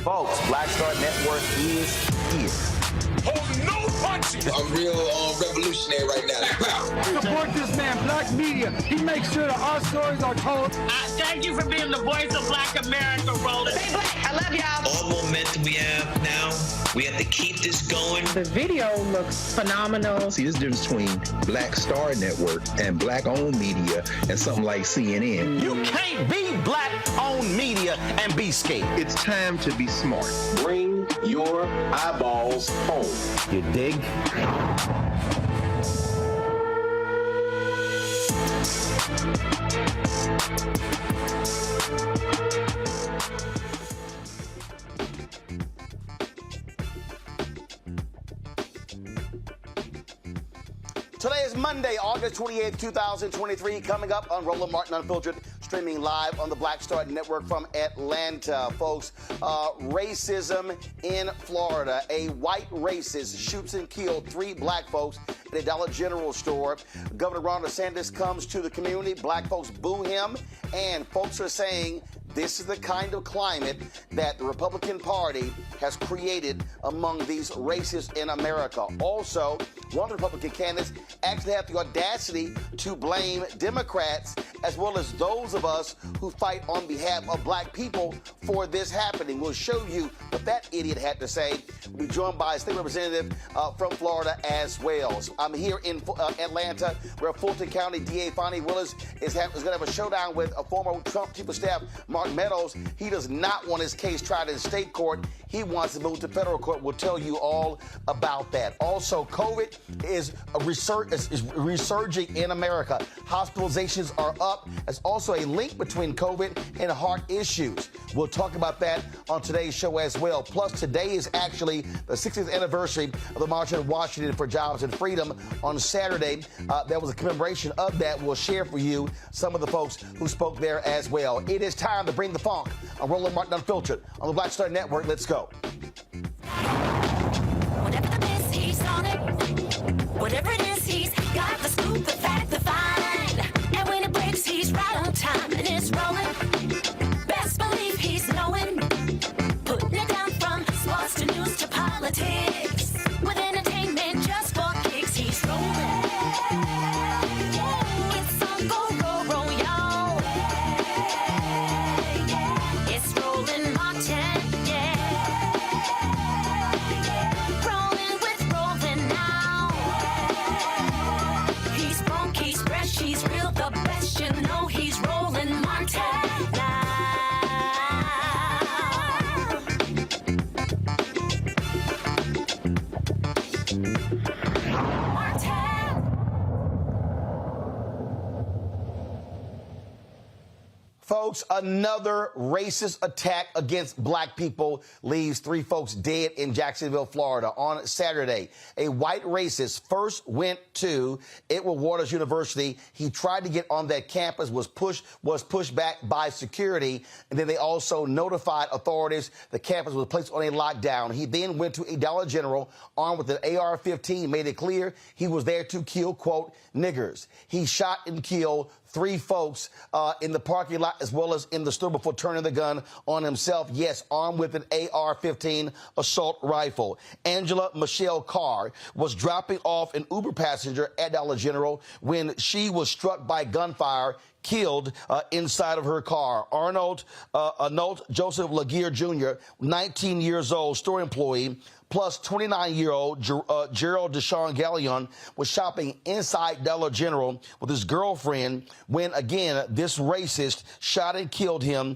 Folks, Black Star Network is here. Hold no punches! I'm real revolutionary right now. Support this man, Black Media. He makes sure that our stories are told. Thank you for being the voice of Black America, Roland. Stay black. I love y'all. All momentum we have now, we have to keep this going. The video looks phenomenal. See, this difference between Black Star Network and Black-owned media and something like CNN. You can't be Black-owned media and be scared. It's time to be smart. Bring your eyeballs home. You dig? Today is Monday, August 28th, 2023. Coming up on Roland Martin Unfiltered, streaming live on the Black Star Network from Atlanta. Folks, racism in Florida. A white racist shoots and killed 3 black folks at a Dollar General store. Governor Ron DeSantis comes to the community. Black folks boo him, and folks are saying this is the kind of climate that the Republican Party has created among these racists in America. Also, one of the Republican candidates actually had the audacity to blame Democrats as well as those of us who fight on behalf of black people for this happening. We'll show you what that idiot had to say. We'll be joined by a state representative from Florida as well. So I'm here in Atlanta, where Fulton County DA Fani Willis is going to have a showdown with a former Trump Chief of Staff, Mark Meadows. He does not want his case tried in state court. He wants to move to federal court. We'll tell you all about that. Also, COVID is resurging in America. Hospitalizations are up. There's also a link between COVID and heart issues. We'll talk about that on today's show as well. Plus, today is actually the 60th anniversary of the March on Washington for Jobs and Freedom. On Saturday, there was a commemoration of that. We'll share for you some of the folks who spoke there as well. It is time to bring the funk on Roland Martin Unfiltered on the Black Star Network. Let's go. Whatever the is, he's on it. Whatever it is, he's got the scoop, the fact, the find. And when it breaks, he's right on time and it's rolling. Best believe he's knowing. Putting it down from sports to news to politics. With entertainment just for kicks, he's rolling. It's on go, roll, y'all. It's Roland Martin, rolling with Roland now. He's funk, he's fresh, he's real, the best, you know he's Roland Martin now. Folks, another racist attack against black people leaves 3 folks dead in Jacksonville, Florida. On Saturday, a white racist first went to Edward Waters University. He tried to get on that campus, was pushed back by security, and then they also notified authorities the campus was placed on a lockdown. He then went to a Dollar General armed with an AR-15, made it clear he was there to kill, quote, niggers. He shot and killed 3 folks in the parking lot as well as in the store before turning the gun on himself. Yes, armed with an AR-15 assault rifle. Angela Michelle Carr was dropping off an Uber passenger at Dollar General when she was struck by gunfire, killed inside of her car. Arnold Joseph Laguerre Jr., 19 years old, store employee, plus 29-year-old Gerald Deshaun Gallion was shopping inside Dollar General with his girlfriend when, again, this racist shot and killed him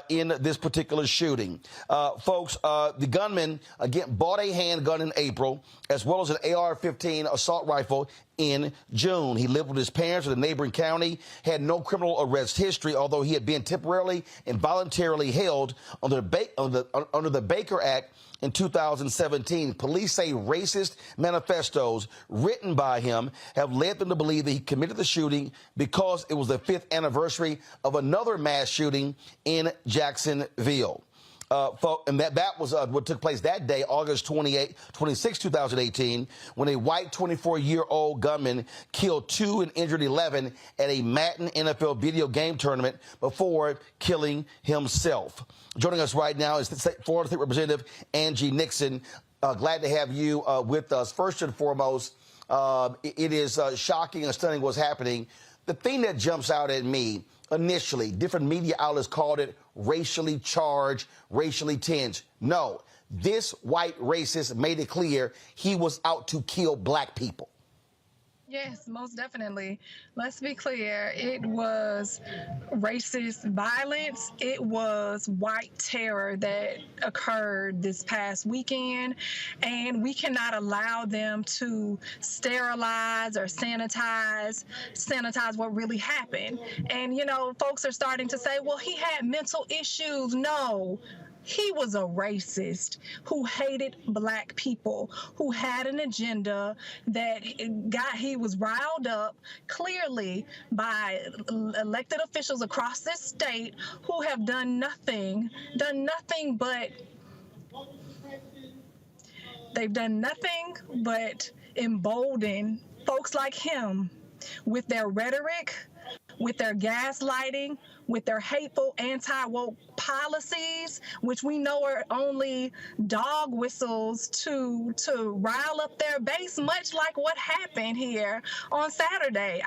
in this particular shooting. Folks, the gunman, again, bought a handgun in April as well as an AR-15 assault rifle in June. He lived with his parents in a neighboring county, had no criminal arrest history, although he had been temporarily and voluntarily held under the Baker Act in 2017. Police say racist manifestos written by him have led them to believe that he committed the shooting because it was the 5th anniversary of another mass shooting in Jacksonville. And that was what took place that day, August 26, 2018, when a white 24-year-old gunman killed 2 and injured 11 at a Madden NFL video game tournament before killing himself. Joining us right now is Florida State Representative Angie Nixon. Glad to have you with us. First and foremost, it is shocking and stunning what's happening. The thing that jumps out at me initially, different media outlets called it racially charged, racially tinged. No, this white racist made it clear he was out to kill black people. Yes, most definitely. Let's be clear. It was racist violence. It was white terror that occurred this past weekend. And we cannot allow them to sterilize or sanitize what really happened. And, you know, folks are starting to say, well, he had mental issues. No. He was a racist who hated black people, who had an agenda that he was riled up clearly by elected officials across this state who have done nothing but embolden folks like him with their rhetoric, with their gaslighting, with their hateful anti-woke policies, which we know are only dog whistles to rile up their base, much like what happened here on Saturday.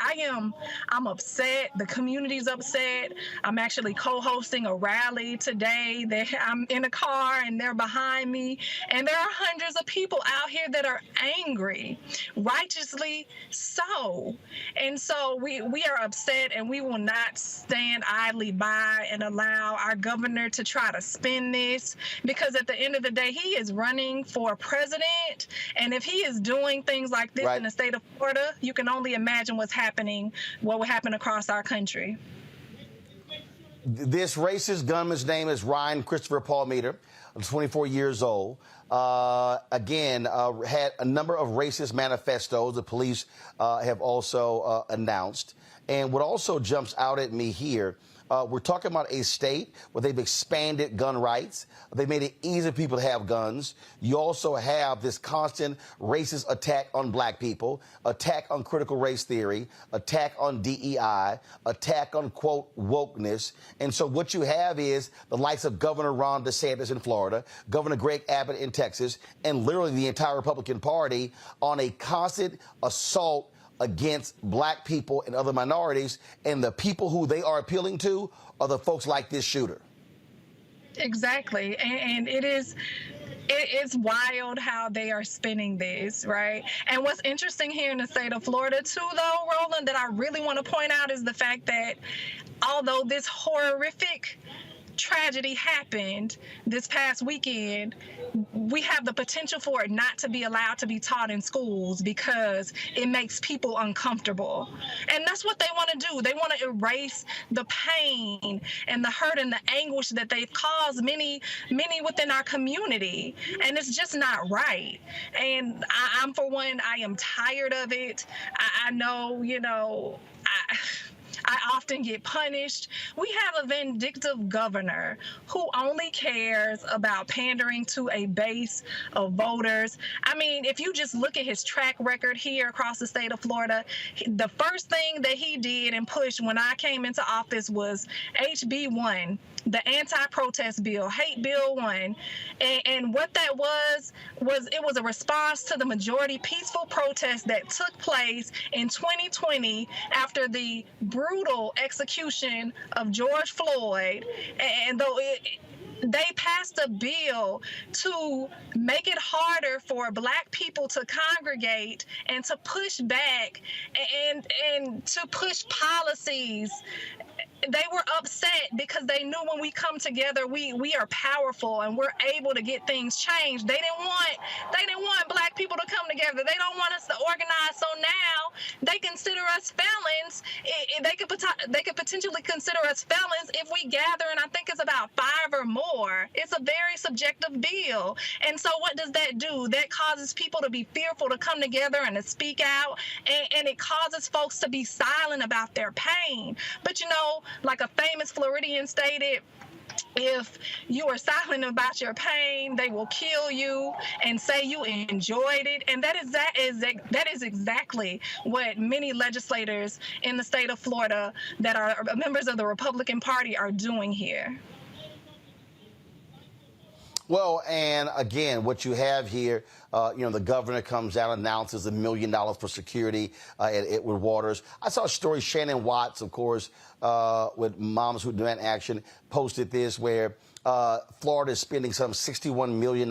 I'm upset. The community's upset. I'm actually co-hosting a rally today. I'm in a car and they're behind me, and there are hundreds of people out here that are angry, righteously so. And so we are upset, and we will not stand idly by and allow our governor to try to spin this, because at the end of the day, he is running for president. And if he is doing things like this in the state of Florida, you can only imagine what will happen across our country. This racist gunman's name is Ryan Christopher Paul Meter, 24 years old. Had a number of racist manifestos the police have also announced. And what also jumps out at me here, we're talking about a state where they've expanded gun rights. They made it easy for people to have guns. You also have this constant racist attack on black people, attack on critical race theory, attack on DEI, attack on, quote, wokeness. And so what you have is the likes of Governor Ron DeSantis in Florida, Governor Greg Abbott in Texas, and literally the entire Republican Party on a constant assault against black people and other minorities, and the people who they are appealing to are the folks like this shooter. Exactly, and it's wild how they are spinning this, right? And what's interesting here in the state of Florida too, though, Roland, that I really want to point out is the fact that although this horrific tragedy happened this past weekend, we have the potential for it not to be allowed to be taught in schools because it makes people uncomfortable. And that's what they want to do. They want to erase the pain and the hurt and the anguish that they've caused many within our community. And it's just not right. And I'm, for one, I am tired of it. I know, I often get punished. We have a vindictive governor who only cares about pandering to a base of voters. I mean, if you just look at his track record here across the state of Florida, the first thing that he did and pushed when I came into office was HB 1, the anti-protest bill, Hate Bill 1. And what that was it was a response to the majority peaceful protest that took place in 2020 after the brutal execution of George Floyd. And though they passed a bill to make it harder for Black people to congregate and to push back and to push policies. They were upset because they knew when we come together, we are powerful and we're able to get things changed. They didn't want Black people to come together. They don't want us to organize. So now they consider us felons. They could potentially consider us felons if we gather, and I think it's about 5 or more. It's a very subjective bill. And so what does that do? That causes people to be fearful to come together and to speak out, and it causes folks to be silent about their pain. But you know, like a famous Floridian stated, if you are silent about your pain, they will kill you and say you enjoyed it. And that is exactly what many legislators in the state of Florida that are members of the Republican Party are doing here. Well, and again, what you have here, the governor comes out, announces $1 million for security at Edward Waters. I saw a story, Shannon Watts, of course, with Moms Who Demand Action, posted this where Florida is spending some $61 million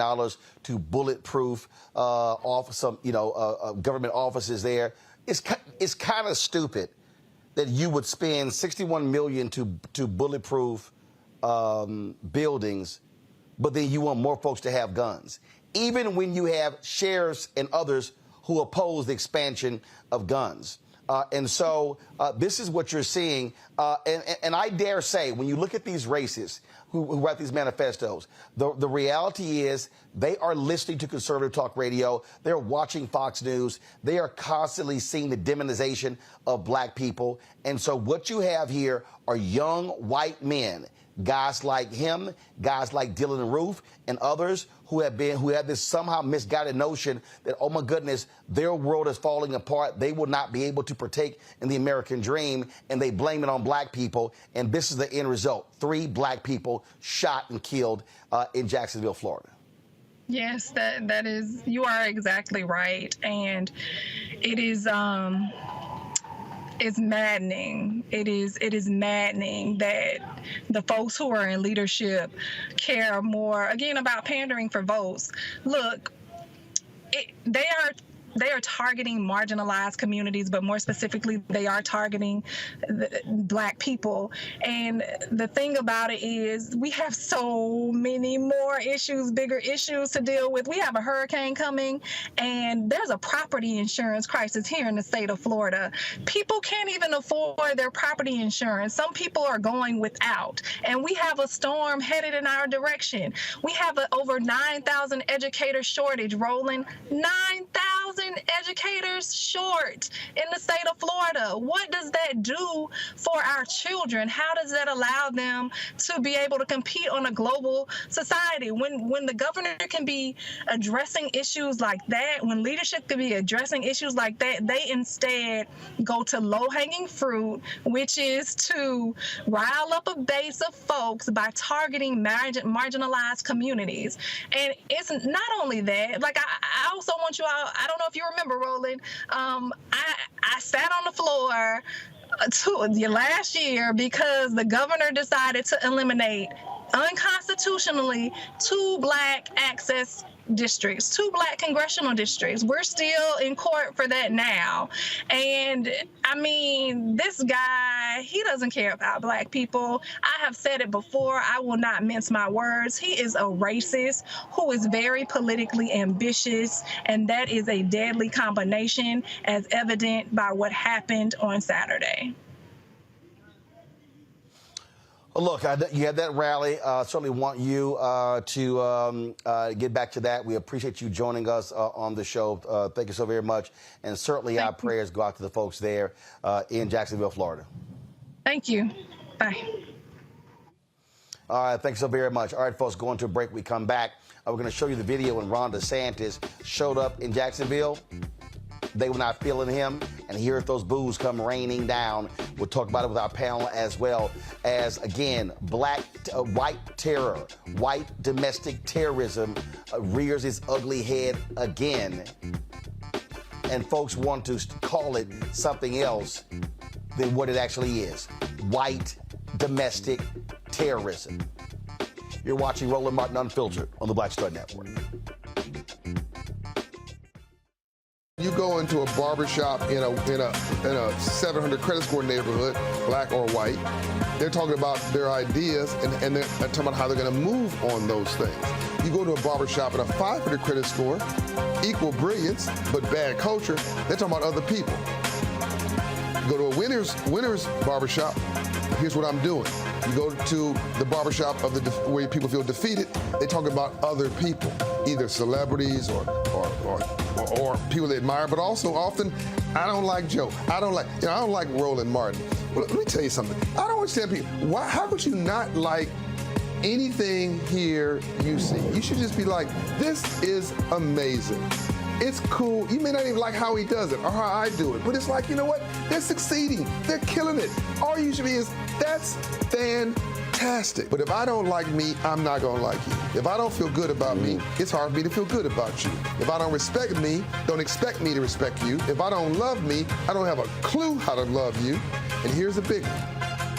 to bulletproof off some, government offices there. It's kind of stupid that you would spend $61 million to bulletproof buildings, but then you want more folks to have guns, even when you have sheriffs and others who oppose the expansion of guns. And so this is what you're seeing. And I dare say, when you look at these racists who write these manifestos, the reality is they are listening to conservative talk radio. They're watching Fox News. They are constantly seeing the demonization of Black people. And so what you have here are young white men, guys like him, guys like Dylan Roof, and others who have this somehow misguided notion that, oh my goodness, their world is falling apart. They will not be able to partake in the American dream, and they blame it on Black people. And this is the end result: 3 Black people shot and killed in Jacksonville, Florida. Yes, that is, you are exactly right, and it is. It's maddening. It is maddening that the folks who are in leadership care more, again, about pandering for votes. Look, they are targeting marginalized communities, but more specifically, they are targeting Black people. And the thing about it is we have so many more issues, bigger issues to deal with. We have a hurricane coming, and there's a property insurance crisis here in the state of Florida. People can't even afford their property insurance. Some people are going without. And we have a storm headed in our direction. We have over 9,000 educator shortage rolling. 9,000 educators short in the state of Florida. What does that do for our children? How does that allow them to be able to compete on a global society? When the governor can be addressing issues like that, when leadership can be addressing issues like that, they instead go to low-hanging fruit, which is to rile up a base of folks by targeting marginalized communities. And it's not only that, like I also want you all, I don't know if you remember, Roland, I sat on the floor last year because the governor decided to eliminate unconstitutionally 2 Black access districts, 2 Black congressional districts. We're still in court for that now. And I mean, this guy, he doesn't care about Black people. I have said it before. I will not mince my words. He is a racist who is very politically ambitious, and that is a deadly combination, as evident by what happened on Saturday. Look, you had that rally. Certainly want you to get back to that. We appreciate you joining us on the show. Thank you so very much. And certainly our prayers go out to the folks there in Jacksonville, Florida. Thank you. Bye. All right, thanks so very much. All right, folks, going to a break. We come back. We're going to show you the video when Ron DeSantis showed up in Jacksonville. They were not feeling him, and here's those boos come raining down. We'll talk about it with our panel as well as, again, white terror, white domestic terrorism rears its ugly head again. And folks want to call it something else than what it actually is. White domestic terrorism. You're watching Roland Martin Unfiltered on the Black Star Network. You go into a barbershop in a 700 credit score neighborhood, black or white, they're talking about their ideas and they're talking about how they're going to move on those things. You go to a barbershop in a 500 credit score, equal brilliance, but bad culture, they're talking about other people. You go to a winner's barbershop, here's what I'm doing. You go to the barbershop of where people feel defeated, they talk about other people, either celebrities or people they admire, but also often, I don't like Joe. I don't like Roland Martin. Well, let me tell you something. I don't understand people. How could you not like anything here you see? You should just be like, this is amazing. It's cool. You may not even like how he does it or how I do it, but it's like, you know what? They're succeeding. They're killing it. All you should be is, that's fantastic. But if I don't like me, I'm not going to like you. If I don't feel good about me, it's hard for me to feel good about you. If I don't respect me, don't expect me to respect you. If I don't love me, I don't have a clue how to love you. And here's the big one.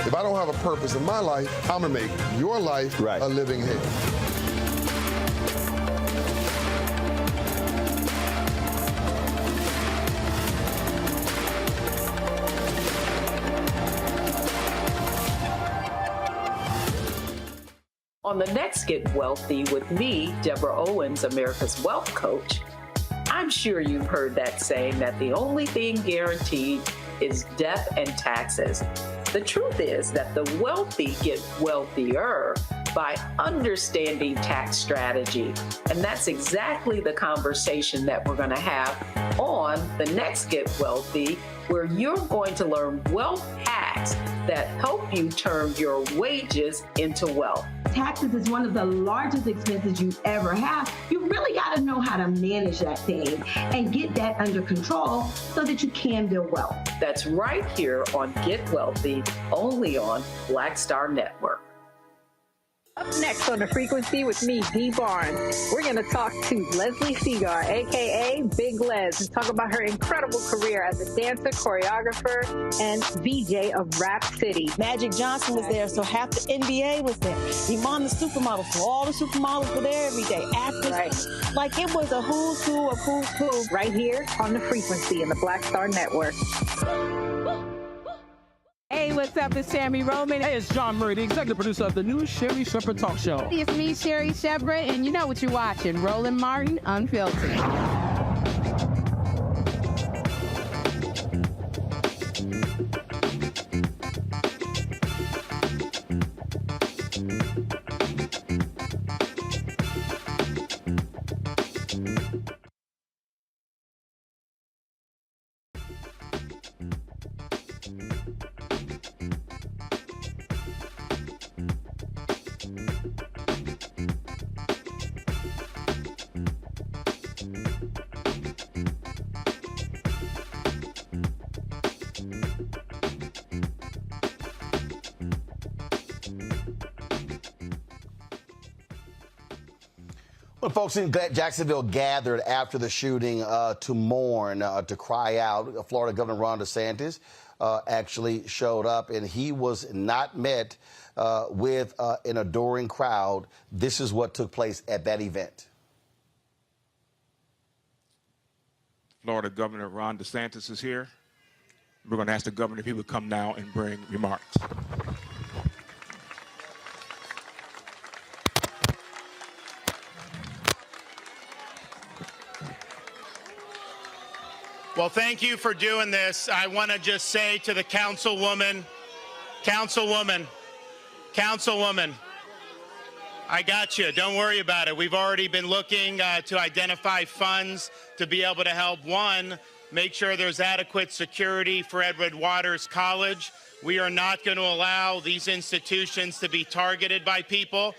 If I don't have a purpose in my life, I'm going to make your life a living hell. On the next Get Wealthy with me, Deborah Owens, America's Wealth Coach, I'm sure you've heard that saying that the only thing guaranteed is death and taxes. The truth is that the wealthy get wealthier by understanding tax strategy. And that's exactly the conversation that we're going to have on the next Get Wealthy, where you're going to learn wealth hacks that help you turn your wages into wealth. Taxes is one of the largest expenses you ever have. You really got to know how to manage that thing and get that under control so that you can build wealth. That's right here on Get Wealthy, only on Black Star Network. Up next on The Frequency with me, Dee Barnes, we're going to talk to Leslie Segar, a.k.a. Big Les, and talk about her incredible career as a dancer, choreographer, and VJ of Rap City. Magic Johnson was there, so half the NBA was there. Iman the supermodel, so all the supermodels were there every day. Actors, right. Like it was a who's who of who's who. Right here on The Frequency in the Black Star Network. Hey, what's up? It's Tammy Roman. Hey, it's John Murray, the executive producer of the new Sherry Shepherd Talk Show. It's me, Sherry Shepherd, and you know what you're watching, Roland Martin Unfiltered. Well, folks in Jacksonville gathered after the shooting to mourn, to cry out. Florida Governor Ron DeSantis actually showed up, and he was not met with an adoring crowd. This is what took place at that event. Florida Governor Ron DeSantis is here. We're going to ask the governor if he would come now and bring remarks. Well, thank you for doing this. I want to just say to the Councilwoman, I got you. Don't worry about it. We've already been looking to identify funds to be able to help, one, make sure there's adequate security for Edward Waters College. We are not going to allow these institutions to be targeted by people.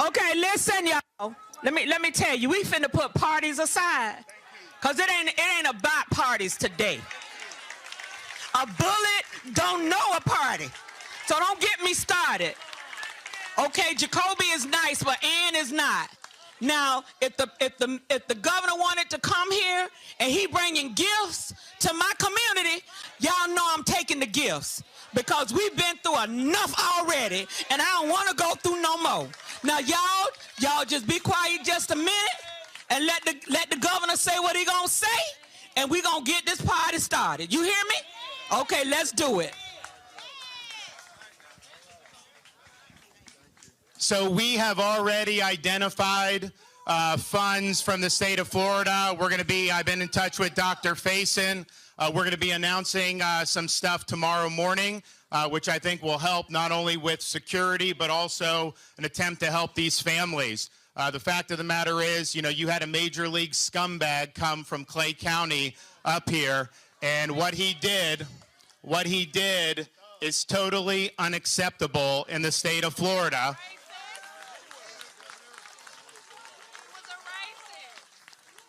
Okay, listen, y'all. Let me tell you, we finna put parties aside, cause it ain't about parties today. A bullet don't know a party, so don't get me started. Okay, Jacoby is nice, but Ann is not. Now, if the governor wanted to come here and he bringing gifts to my community, y'all know I'm taking the gifts, because we've been through enough already, and I don't want to go through no more. Now, y'all just be quiet just a minute and let the governor say what he gonna say, and we gonna get this party started. You hear me? Okay, let's do it. So we have already identified funds from the state of Florida. I've been in touch with Dr. Faison. We're going to be announcing some stuff tomorrow morning, which I think will help not only with security, but also an attempt to help these families. The fact of the matter is, you had a major league scumbag come from Clay County up here, and what he did is totally unacceptable in the state of Florida.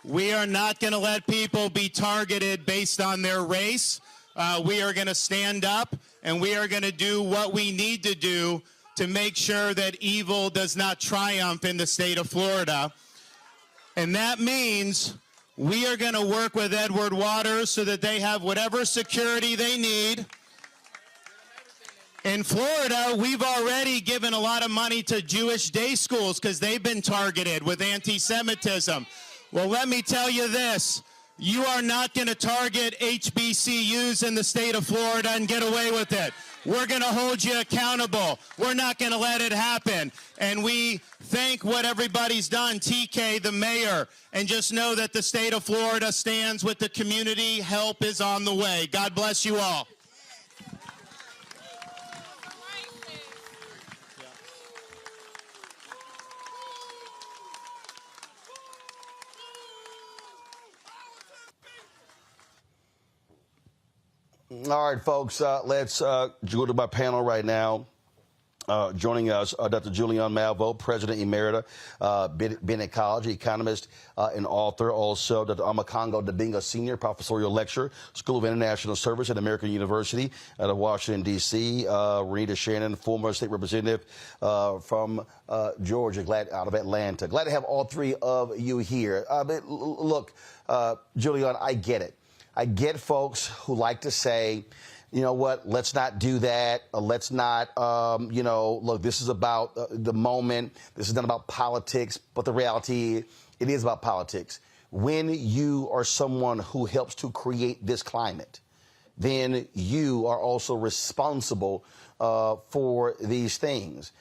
We are not going to let people be targeted based on their race. We are going to stand up, and we are going to do what we need to do to make sure that evil does not triumph in the state of Florida. And that means we are going to work with Edward Waters so that they have whatever security they need. In Florida, we've already given a lot of money to Jewish day schools because they've been targeted with anti-Semitism. Well, let me tell you this. You are not going to target HBCUs in the state of Florida and get away with it. We're going to hold you accountable. We're not going to let it happen. And we thank what everybody's done, TK, the mayor, and just know that the state of Florida stands with the community. Help is on the way. God bless you all. All right, folks, let's go to my panel right now. Joining us, Dr. Julianne Malveaux, President Emerita, Bennett College, economist and author. Also, Dr. Amakongo Dabinga, Senior Professorial Lecturer, School of International Service at American University out of Washington, D.C. Renita Shannon, former state representative from Georgia, out of Atlanta. Glad to have all three of you here. Look, Julianne, I get it. I get folks who like to say, you know what, let's not do that. Let's not, look, this is about the moment. This is not about politics. But the reality, it is about politics. When you are someone who helps to create this climate, then you are also responsible for these things.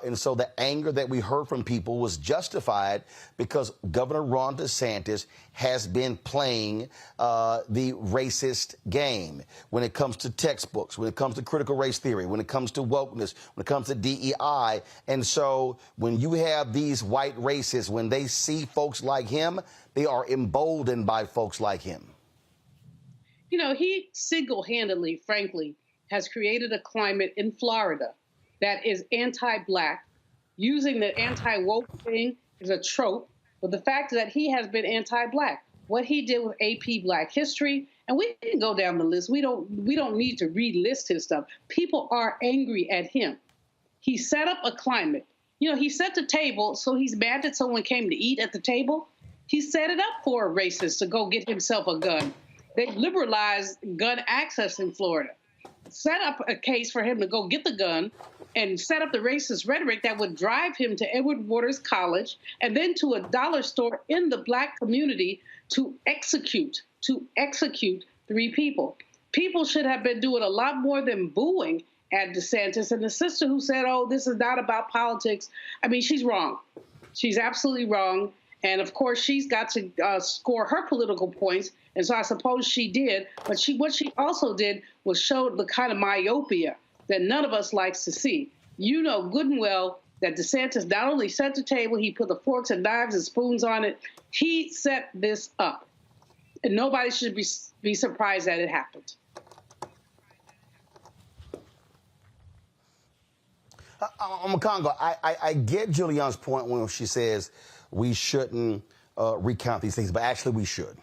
And so the anger that we heard from people was justified because Governor Ron DeSantis has been playing the racist game when it comes to textbooks, when it comes to critical race theory, when it comes to wokeness, when it comes to DEI. And so when you have these white racists, when they see folks like him, they are emboldened by folks like him. You know, he single-handedly, frankly, has created a climate in Florida that is anti-Black. Using the anti-woke thing is a trope, but the fact that he has been anti-Black. What he did with AP Black History, and we can go down the list. We don't need to relist his stuff. People are angry at him. He set up a climate. You know, he set the table, so he's mad that someone came to eat at the table. He set it up for a racist to go get himself a gun. They liberalized gun access in Florida. Set up a case for him to go get the gun and set up the racist rhetoric that would drive him to Edward Waters College and then to a dollar store in the Black community to execute 3 people. People should have been doing a lot more than booing at DeSantis. And the sister who said, oh, this is not about politics, I mean, she's wrong. She's absolutely wrong. And of course, she's got to score her political points. And so I suppose she did. But what she also did was show the kind of myopia that none of us likes to see. You know good and well that DeSantis not only set the table, he put the forks and knives and spoons on it. He set this up. And nobody should be surprised that it happened. Congo, I get Julianne's point when she says we shouldn't recount these things, but actually we should.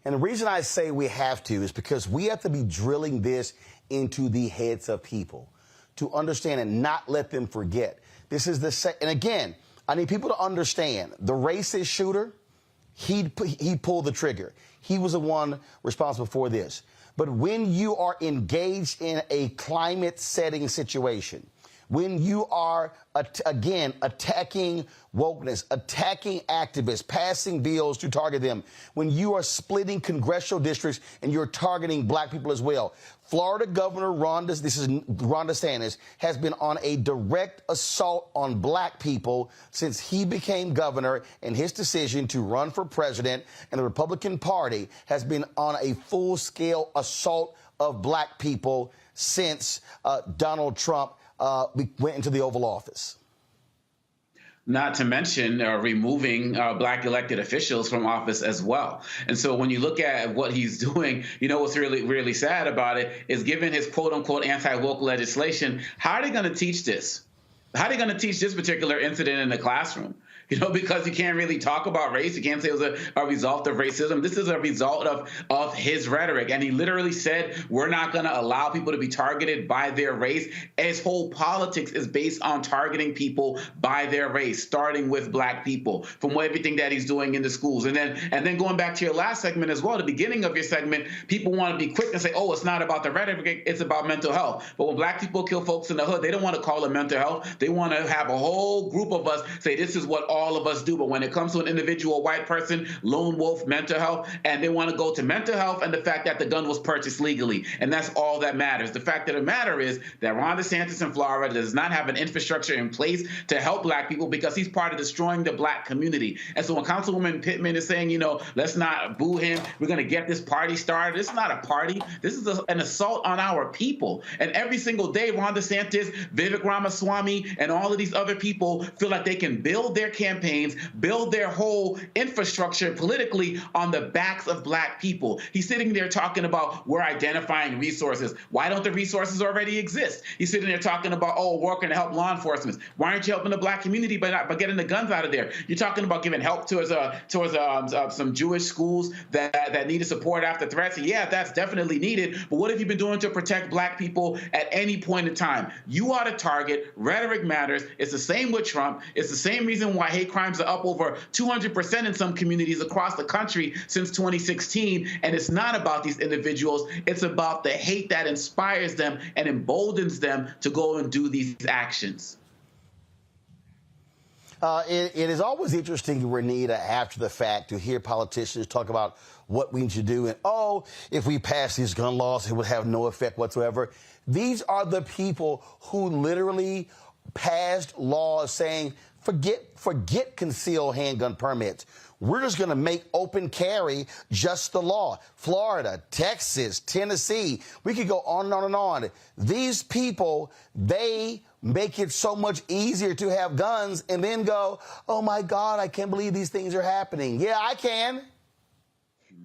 And the reason I say we have to is because we have to be drilling this into the heads of people to understand and not let them forget. This is and again, I need people to understand the racist shooter, he pulled the trigger. He was the one responsible for this. But when you are engaged in a climate setting situation, when you are, again, attacking wokeness, attacking activists, passing bills to target them, when you are splitting congressional districts and you're targeting black people as well. Florida Governor Ron DeSantis has been on a direct assault on black people since he became governor, and his decision to run for president and the Republican Party has been on a full-scale assault of black people since Donald Trump went into the Oval Office. Not to mention removing black elected officials from office as well. And so when you look at what he's doing, you know what's really, really sad about it is given his quote unquote anti-woke legislation, how are they going to teach this? How are they going to teach this particular incident in the classroom? You know, because you can't really talk about race. You can't say it was a result of racism. This is a result of his rhetoric. And he literally said, we're not going to allow people to be targeted by their race. His whole politics is based on targeting people by their race, starting with black people, from everything that he's doing in the schools. And then going back to your last segment as well, the beginning of your segment, people want to be quick and say, oh, it's not about the rhetoric, it's about mental health. But when black people kill folks in the hood, they don't want to call it mental health. They want to have a whole group of us say this is what all of us do. But when it comes to an individual white person, lone wolf, mental health, and they want to go to mental health and the fact that the gun was purchased legally. And that's all that matters. The fact of the matter is that Ron DeSantis in Florida does not have an infrastructure in place to help black people because he's part of destroying the black community. And so when Councilwoman Pittman is saying, you know, let's not boo him, we're going to get this party started. This is not a party. This is an assault on our people. And every single day, Ron DeSantis, Vivek Ramaswamy, and all of these other people feel like they can build their campaigns, build their whole infrastructure politically on the backs of black people. He's sitting there talking about we're identifying resources. Why don't the resources already exist? He's sitting there talking about, oh, we're going to help law enforcement. Why aren't you helping the black community by getting the guns out of there? You're talking about giving help towards some Jewish schools that needed support after threats. Yeah, that's definitely needed. But what have you been doing to protect black people at any point in time? You are the target. Rhetoric matters. It's the same with Trump. It's the same reason why hate crimes are up over 200% in some communities across the country since 2016. And it's not about these individuals. It's about the hate that inspires them and emboldens them to go and do these actions. It is always interesting, Renita, after the fact, to hear politicians talk about what we need to do and, oh, if we pass these gun laws, it would have no effect whatsoever. These are the people who literally passed laws saying, forget concealed handgun permits. We're just going to make open carry just the law. Florida, Texas, Tennessee, we could go on and on and on. These people, they make it so much easier to have guns and then go, oh, my God, I can't believe these things are happening. Yeah, I can.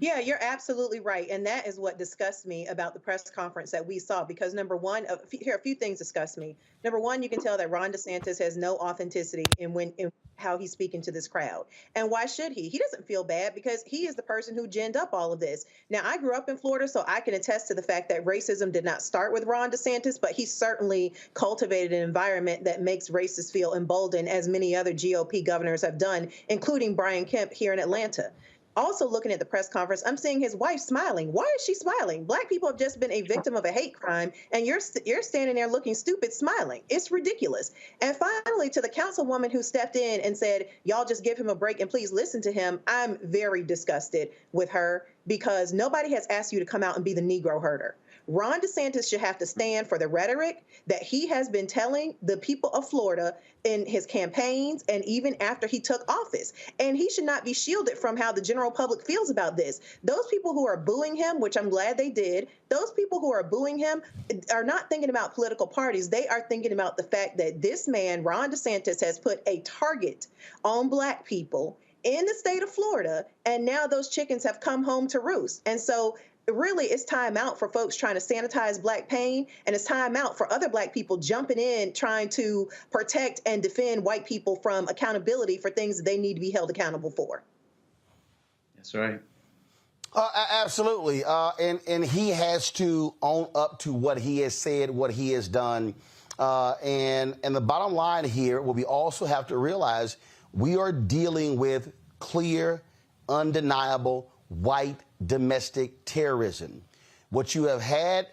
Yeah, you're absolutely right. And that is what disgusts me about the press conference that we saw, because number one, here a few things disgust me. Number one, you can tell that Ron DeSantis has no authenticity in how he's speaking to this crowd. And why should he? He doesn't feel bad because he is the person who ginned up all of this. Now, I grew up in Florida, so I can attest to the fact that racism did not start with Ron DeSantis, but he certainly cultivated an environment that makes racists feel emboldened, as many other GOP governors have done, including Brian Kemp here in Atlanta. Also looking at the press conference, I'm seeing his wife smiling. Why is she smiling? Black people have just been a victim of a hate crime, and you're standing there looking stupid smiling. It's ridiculous. And finally, to the councilwoman who stepped in and said, y'all just give him a break and please listen to him, I'm very disgusted with her because nobody has asked you to come out and be the Negro herder. Ron DeSantis should have to stand for the rhetoric that he has been telling the people of Florida in his campaigns and even after he took office. And he should not be shielded from how the general public feels about this. Those people who are booing him, which I'm glad they did, those people who are booing him are not thinking about political parties. They are thinking about the fact that this man, Ron DeSantis, has put a target on Black people in the state of Florida, and now those chickens have come home to roost. And so really, it's time out for folks trying to sanitize Black pain, and it's time out for other Black people jumping in, trying to protect and defend white people from accountability for things that they need to be held accountable for. That's right. Absolutely. And he has to own up to what he has said, what he has done. And the bottom line here, what we also have to realize, we are dealing with clear, undeniable white domestic terrorism. What you have had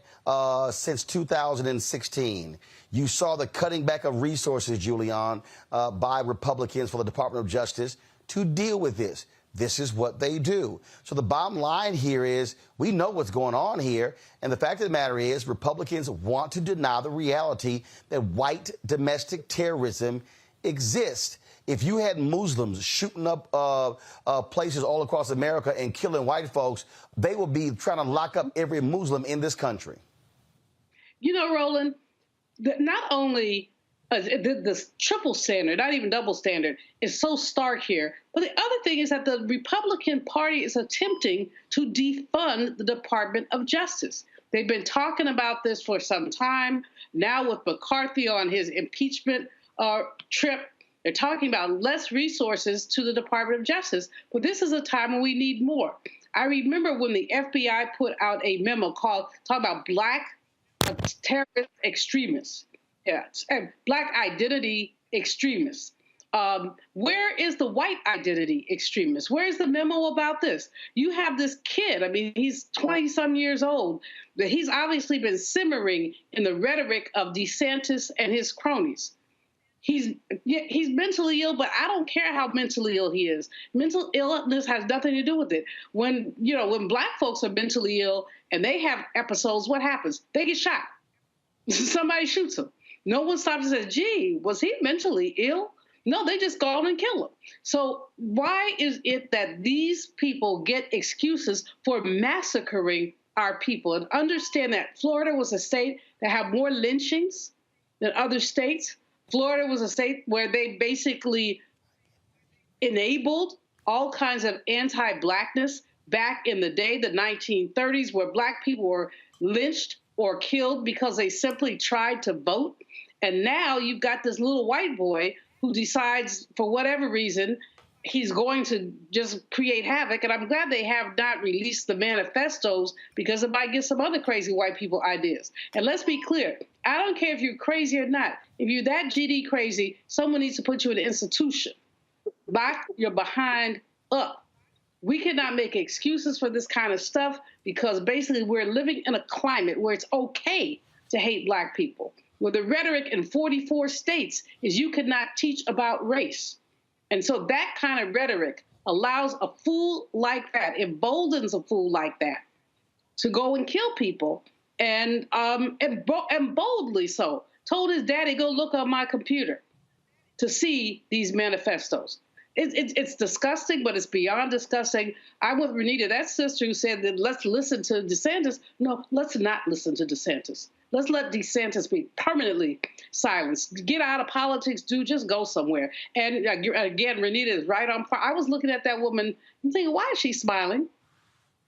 since 2016, you saw the cutting back of resources, Julian, by Republicans for the Department of Justice to deal with this. This is what they do. So the bottom line here is we know what's going on here. And the fact of the matter is Republicans want to deny the reality that white domestic terrorism exists. If you had Muslims shooting up places all across America and killing white folks, they would be trying to lock up every Muslim in this country. You know, Roland, not only this triple standard, not even double standard, is so stark here, but the other thing is that the Republican Party is attempting to defund the Department of Justice. They've been talking about this for some time. Now with McCarthy on his impeachment trip, they're talking about less resources to the Department of Justice, but this is a time when we need more. I remember when the FBI put out a memo talking about Black terrorist extremists, and Black identity extremists. Where is the white identity extremist? Where is the memo about this? You have this kid, I mean, he's 20-some years old, but he's obviously been simmering in the rhetoric of DeSantis and his cronies. He's mentally ill, but I don't care how mentally ill he is. Mental illness has nothing to do with it. When Black folks are mentally ill and they have episodes, what happens? They get shot. Somebody shoots them. No one stops and says, gee, was he mentally ill? No, they just go on and kill him. So why is it that these people get excuses for massacring our people? And understand that Florida was a state that had more lynchings than other states. Florida was a state where they basically enabled all kinds of anti-Blackness back in the day, the 1930s, where Black people were lynched or killed because they simply tried to vote. And now you've got this little white boy who decides, for whatever reason, he's going to just create havoc. And I'm glad they have not released the manifestos because it might give some other crazy white people ideas. And let's be clear, I don't care if you're crazy or not. If you're that GD crazy, someone needs to put you in an institution. Lock your behind up. We cannot make excuses for this kind of stuff because basically we're living in a climate where it's okay to hate Black people, where the rhetoric in 44 states is you cannot teach about race. And so that kind of rhetoric allows a fool like that, emboldens a fool like that, to go and kill people, and boldly so. Told his daddy, go look on my computer to see these manifestos. It's disgusting, but it's beyond disgusting. I'm with Renita, that sister who said that let's listen to DeSantis. No, let's not listen to DeSantis. Let's let DeSantis be permanently silenced. Get out of politics, dude. Just go somewhere. And again, Renita is right on par. I was looking at that woman and thinking, why is she smiling?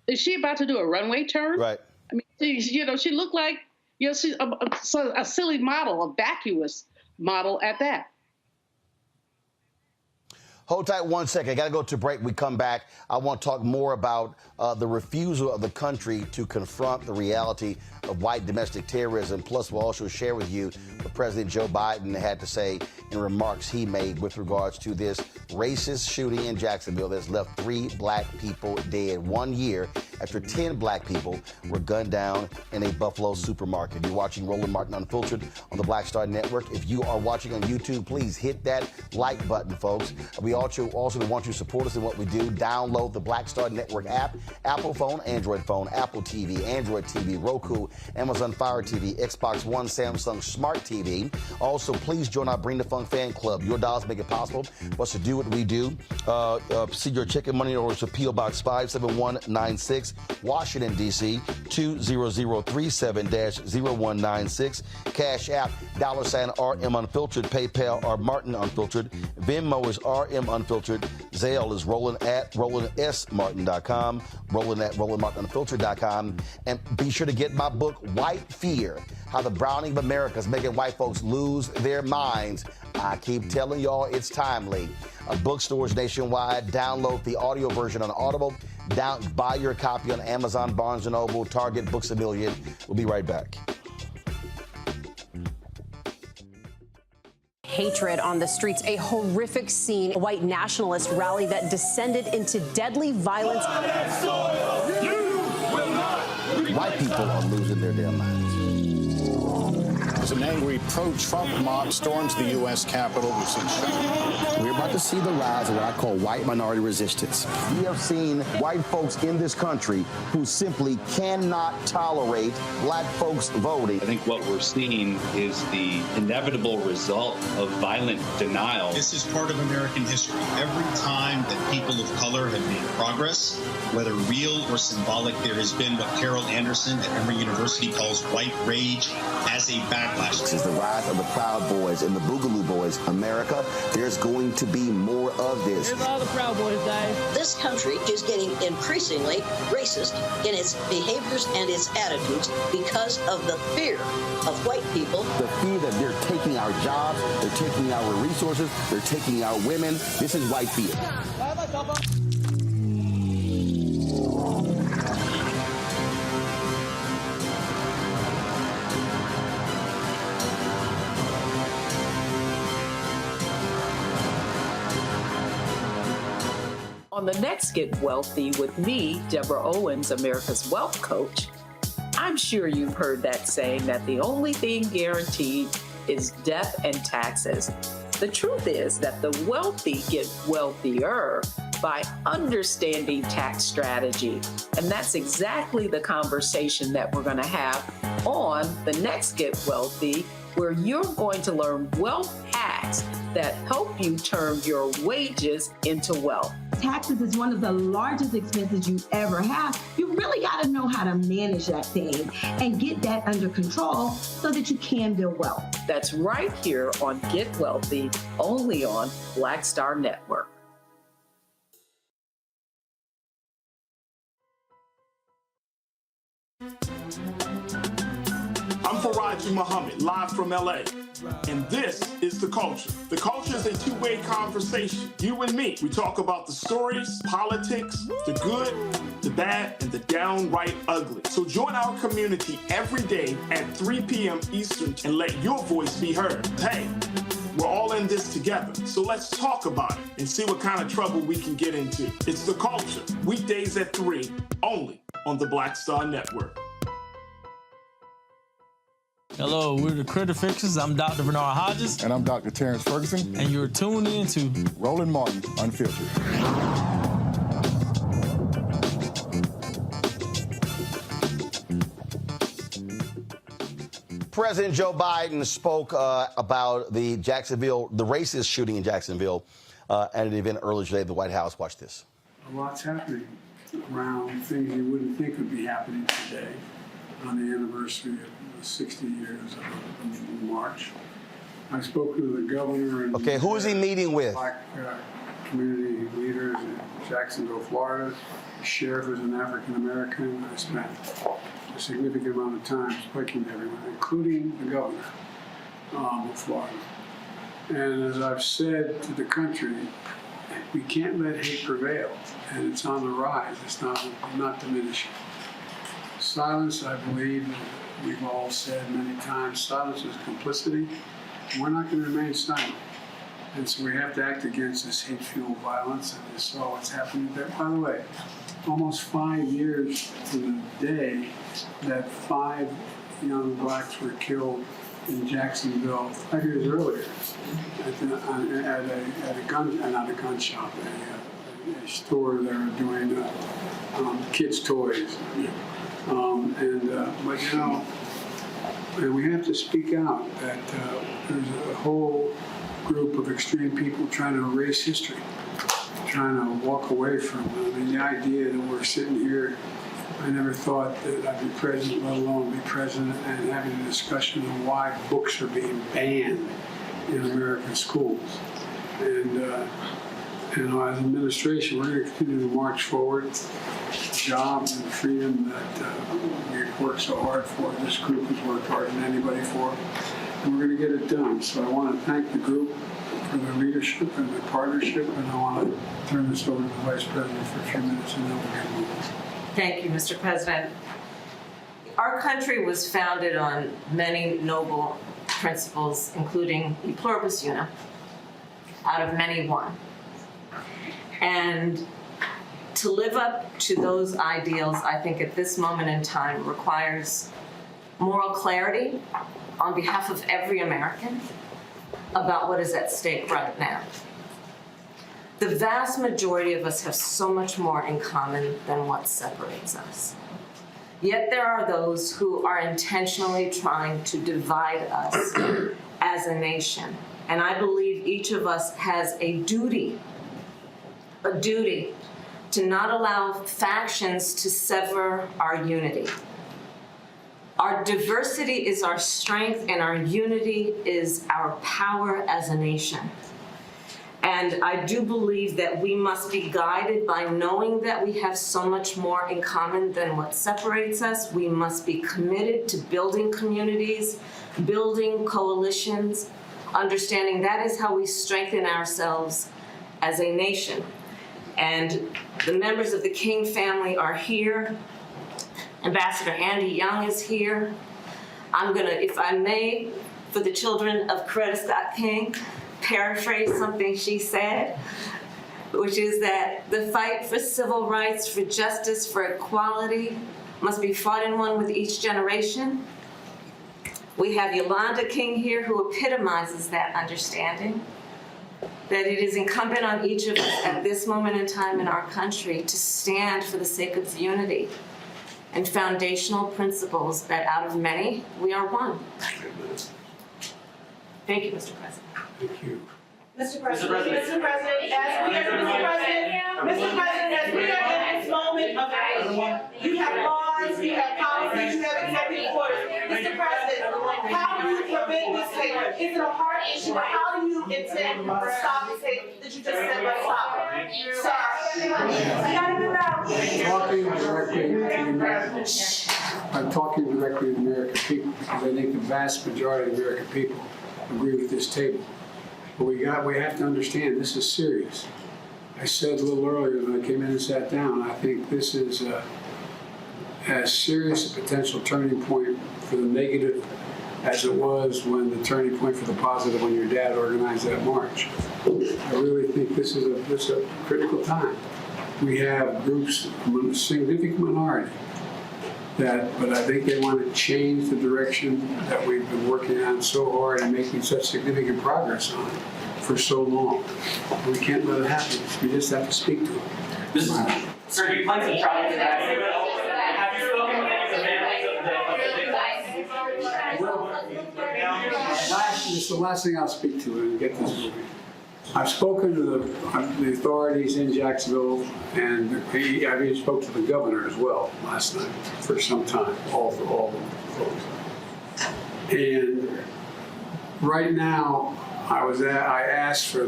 Is she about to do a runway turn? Right. I mean, she looked like, she's a silly model, a vacuous model at that. Hold tight 1 second. I got to go to break. We come back. I want to talk more about the refusal of the country to confront the reality of white domestic terrorism. Plus, we'll also share with you what President Joe Biden had to say in remarks he made with regards to this racist shooting in Jacksonville that's left 3 Black people dead 1 year after 10 black people were gunned down in a Buffalo supermarket. You're watching Roland Martin Unfiltered on the Black Star Network. If you are watching on YouTube, please hit that like button, folks. We also want you to support us in what we do. Download the Black Star Network app, Apple phone, Android phone, Apple TV, Android TV, Roku, Amazon Fire TV, Xbox One, Samsung Smart TV. Also, please join our Bring the Funk fan club. Your dollars make it possible for us to do what we do. See your check and money orders to P.O. Box 57196, Washington, D.C. 20037-0196. Cash App, $RM Unfiltered. PayPal are Martin Unfiltered. Venmo is RM Unfiltered. Zelle is Roland at RolandSMartin.com. Roland at RolandMartinUnfiltered.com. And be sure to get my book, White Fear, How the Browning of America is Making White Folks Lose Their Minds. I keep telling y'all it's timely. Bookstores nationwide. Download the audio version on Audible. Buy your copy on Amazon, Barnes & Noble, Target, Books A Million. We'll be right back. Hatred on the streets, a horrific scene, a white nationalist rally that descended into deadly violence. White people are losing their damn minds. As an angry pro-Trump mob storms the U.S. Capitol, we've seen shooting. We're about to see the rise of what I call white minority resistance. We have seen white folks in this country who simply cannot tolerate black folks voting. I think what we're seeing is the inevitable result of violent denial. This is part of American history. Every time that people of color have made progress, whether real or symbolic, there has been what Carol Anderson at Emory University calls white rage as a backlash. This is the rise of the Proud Boys and the Boogaloo Boys. America, there's going to be more of this. Here's all the Proud Boys, guys. This country is getting increasingly racist in its behaviors and its attitudes because of the fear of white people. The fear that they're taking our jobs, they're taking our resources, they're taking our women. This is white fear. On the next Get Wealthy with me, Deborah Owens, America's Wealth Coach, I'm sure you've heard that saying that the only thing guaranteed is death and taxes. The truth is that the wealthy get wealthier by understanding tax strategy. And that's exactly the conversation that we're going to have on the next Get Wealthy, where you're going to learn wealth hacks that help you turn your wages into wealth. Taxes is one of the largest expenses you ever have. You really got to know how to manage that thing and get that under control so that you can build wealth. That's right here on Get Wealthy, only on Black Star Network. I'm Faraji Muhammad, live from LA. And this is The Culture. The Culture is a two-way conversation. You and me. We talk about the stories, politics, the good, the bad, and the downright ugly. So join our community every day at 3 p.m. Eastern and let your voice be heard. Hey, we're all in this together. So let's talk about it and see what kind of trouble we can get into. It's The Culture, weekdays at 3, only on the Black Star Network. Hello, we're the Critter Fixers. I'm Dr. Bernard Hodges. And I'm Dr. Terrence Ferguson. And you're tuned in to Roland Martin Unfiltered. President Joe Biden spoke about the racist shooting in Jacksonville at an event earlier today at the White House. Watch this. A lot's happening around things you wouldn't think would be happening today on the anniversary of 60 years of March. I spoke to the governor and who is he meeting with? Black community leaders in Jacksonville, Florida. The sheriff is an African American. I spent a significant amount of time speaking to everyone, including the governor of Florida. And as I've said to the country, we can't let hate prevail, and it's on the rise. It's not diminishing. Silence, I believe, we've all said many times, silence is complicity. We're not going to remain silent. And so we have to act against this hate-fueled violence, and we saw what's happening there. By the way, almost 5 years to the day that 5 young blacks were killed in Jacksonville 5 years earlier at a gun shop, a store that were doing kids' toys. But you know, and we have to speak out that there's a whole group of extreme people trying to erase history, trying to walk away from it. I mean, the idea that we're sitting here, I never thought that I'd be president, let alone be president, and having a discussion on why books are being banned in American schools. And you know, as an administration, we're going to continue to march forward. Jobs and freedom that we've worked so hard for. This group has worked harder than anybody for, and we're going to get it done. So I want to thank the group for their leadership and their partnership, and I want to turn this over to the Vice President for a few minutes, and then we'll get moving. Thank you, Mr. President. Our country was founded on many noble principles, including e pluribus unum, out of many one. And to live up to those ideals, I think at this moment in time requires moral clarity on behalf of every American about what is at stake right now. The vast majority of us have so much more in common than what separates us. Yet there are those who are intentionally trying to divide us as a nation. And I believe each of us has a duty to not allow factions to sever our unity. Our diversity is our strength, and our unity is our power as a nation. And I do believe that we must be guided by knowing that we have so much more in common than what separates us. We must be committed to building communities, building coalitions, understanding that is how we strengthen ourselves as a nation. And the members of the King family are here. Ambassador Andy Young is here. I'm gonna, if I may, for the children of Coretta Scott King, paraphrase something she said, which is that the fight for civil rights, for justice, for equality must be fought and won with each generation. We have Yolanda King here, who epitomizes that understanding, that it is incumbent on each of us at this moment in time in our country to stand for the sake of unity and foundational principles that out of many, we are one. Thank you, Mr. President. Thank you. Mr. President, as we are in this moment of you have laws, you have policies, you have executive orders. Mr. President, how do you prevent this thing? Is it a hard issue? How do you intend to stop this thing that you just said, let's stop? I'm talking directly to the American people because I think the vast majority of the American people agree with this table. But we have to understand this is serious. I said a little earlier when I came in and sat down, I think this is as serious a potential turning point for the negative as it was when the turning point for the positive when your dad organized that march. I really think this is a critical time. We have groups, a significant minority, but I think they want to change the direction that we've been working on so hard and making such significant progress on for so long. We can't let it happen. We just have to speak to it. Sir, you played some trials in that. Have you spoken with any of the families of the This is the last thing I'll speak to and get this moving. I've spoken to the authorities in Jacksonville, and I even spoke to the governor as well last night for some time, all the folks. And right now, I asked for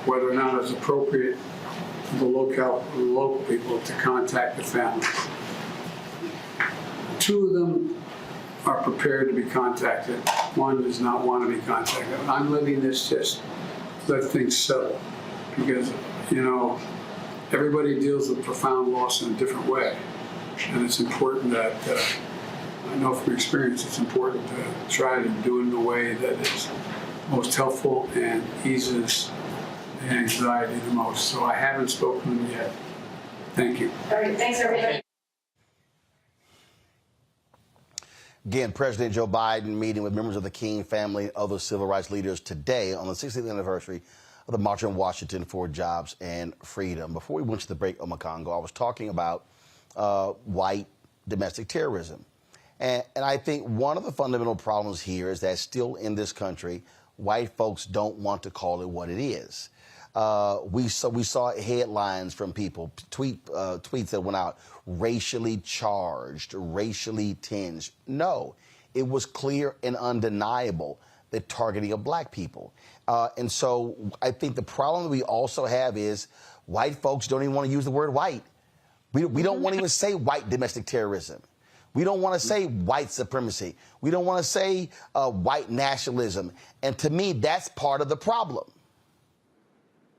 whether or not it's appropriate for the local people to contact the families. 2 of them are prepared to be contacted. 1 does not want to be contacted. I'm letting this just let things settle because, you know, everybody deals with profound loss in a different way. And it's important that, I know from experience, it's important to try to do it in a way that is most helpful and eases the anxiety the most. So I haven't spoken to them yet. Thank you. All right, thanks, everybody. Again, President Joe Biden meeting with members of the King family and other civil rights leaders today on the 60th anniversary of the March on Washington for Jobs and Freedom. Before we went to the break, Omakongo, I was talking about white domestic terrorism. And I think one of the fundamental problems here is that still in this country, white folks don't want to call it what it is. We saw headlines from people, tweets that went out, racially charged, racially tinged. No, it was clear and undeniable the targeting of black people. And so I think the problem that we also have is white folks don't even want to use the word white. We don't want to even say white domestic terrorism. We don't want to say white supremacy. We don't want to say white nationalism. And to me, that's part of the problem.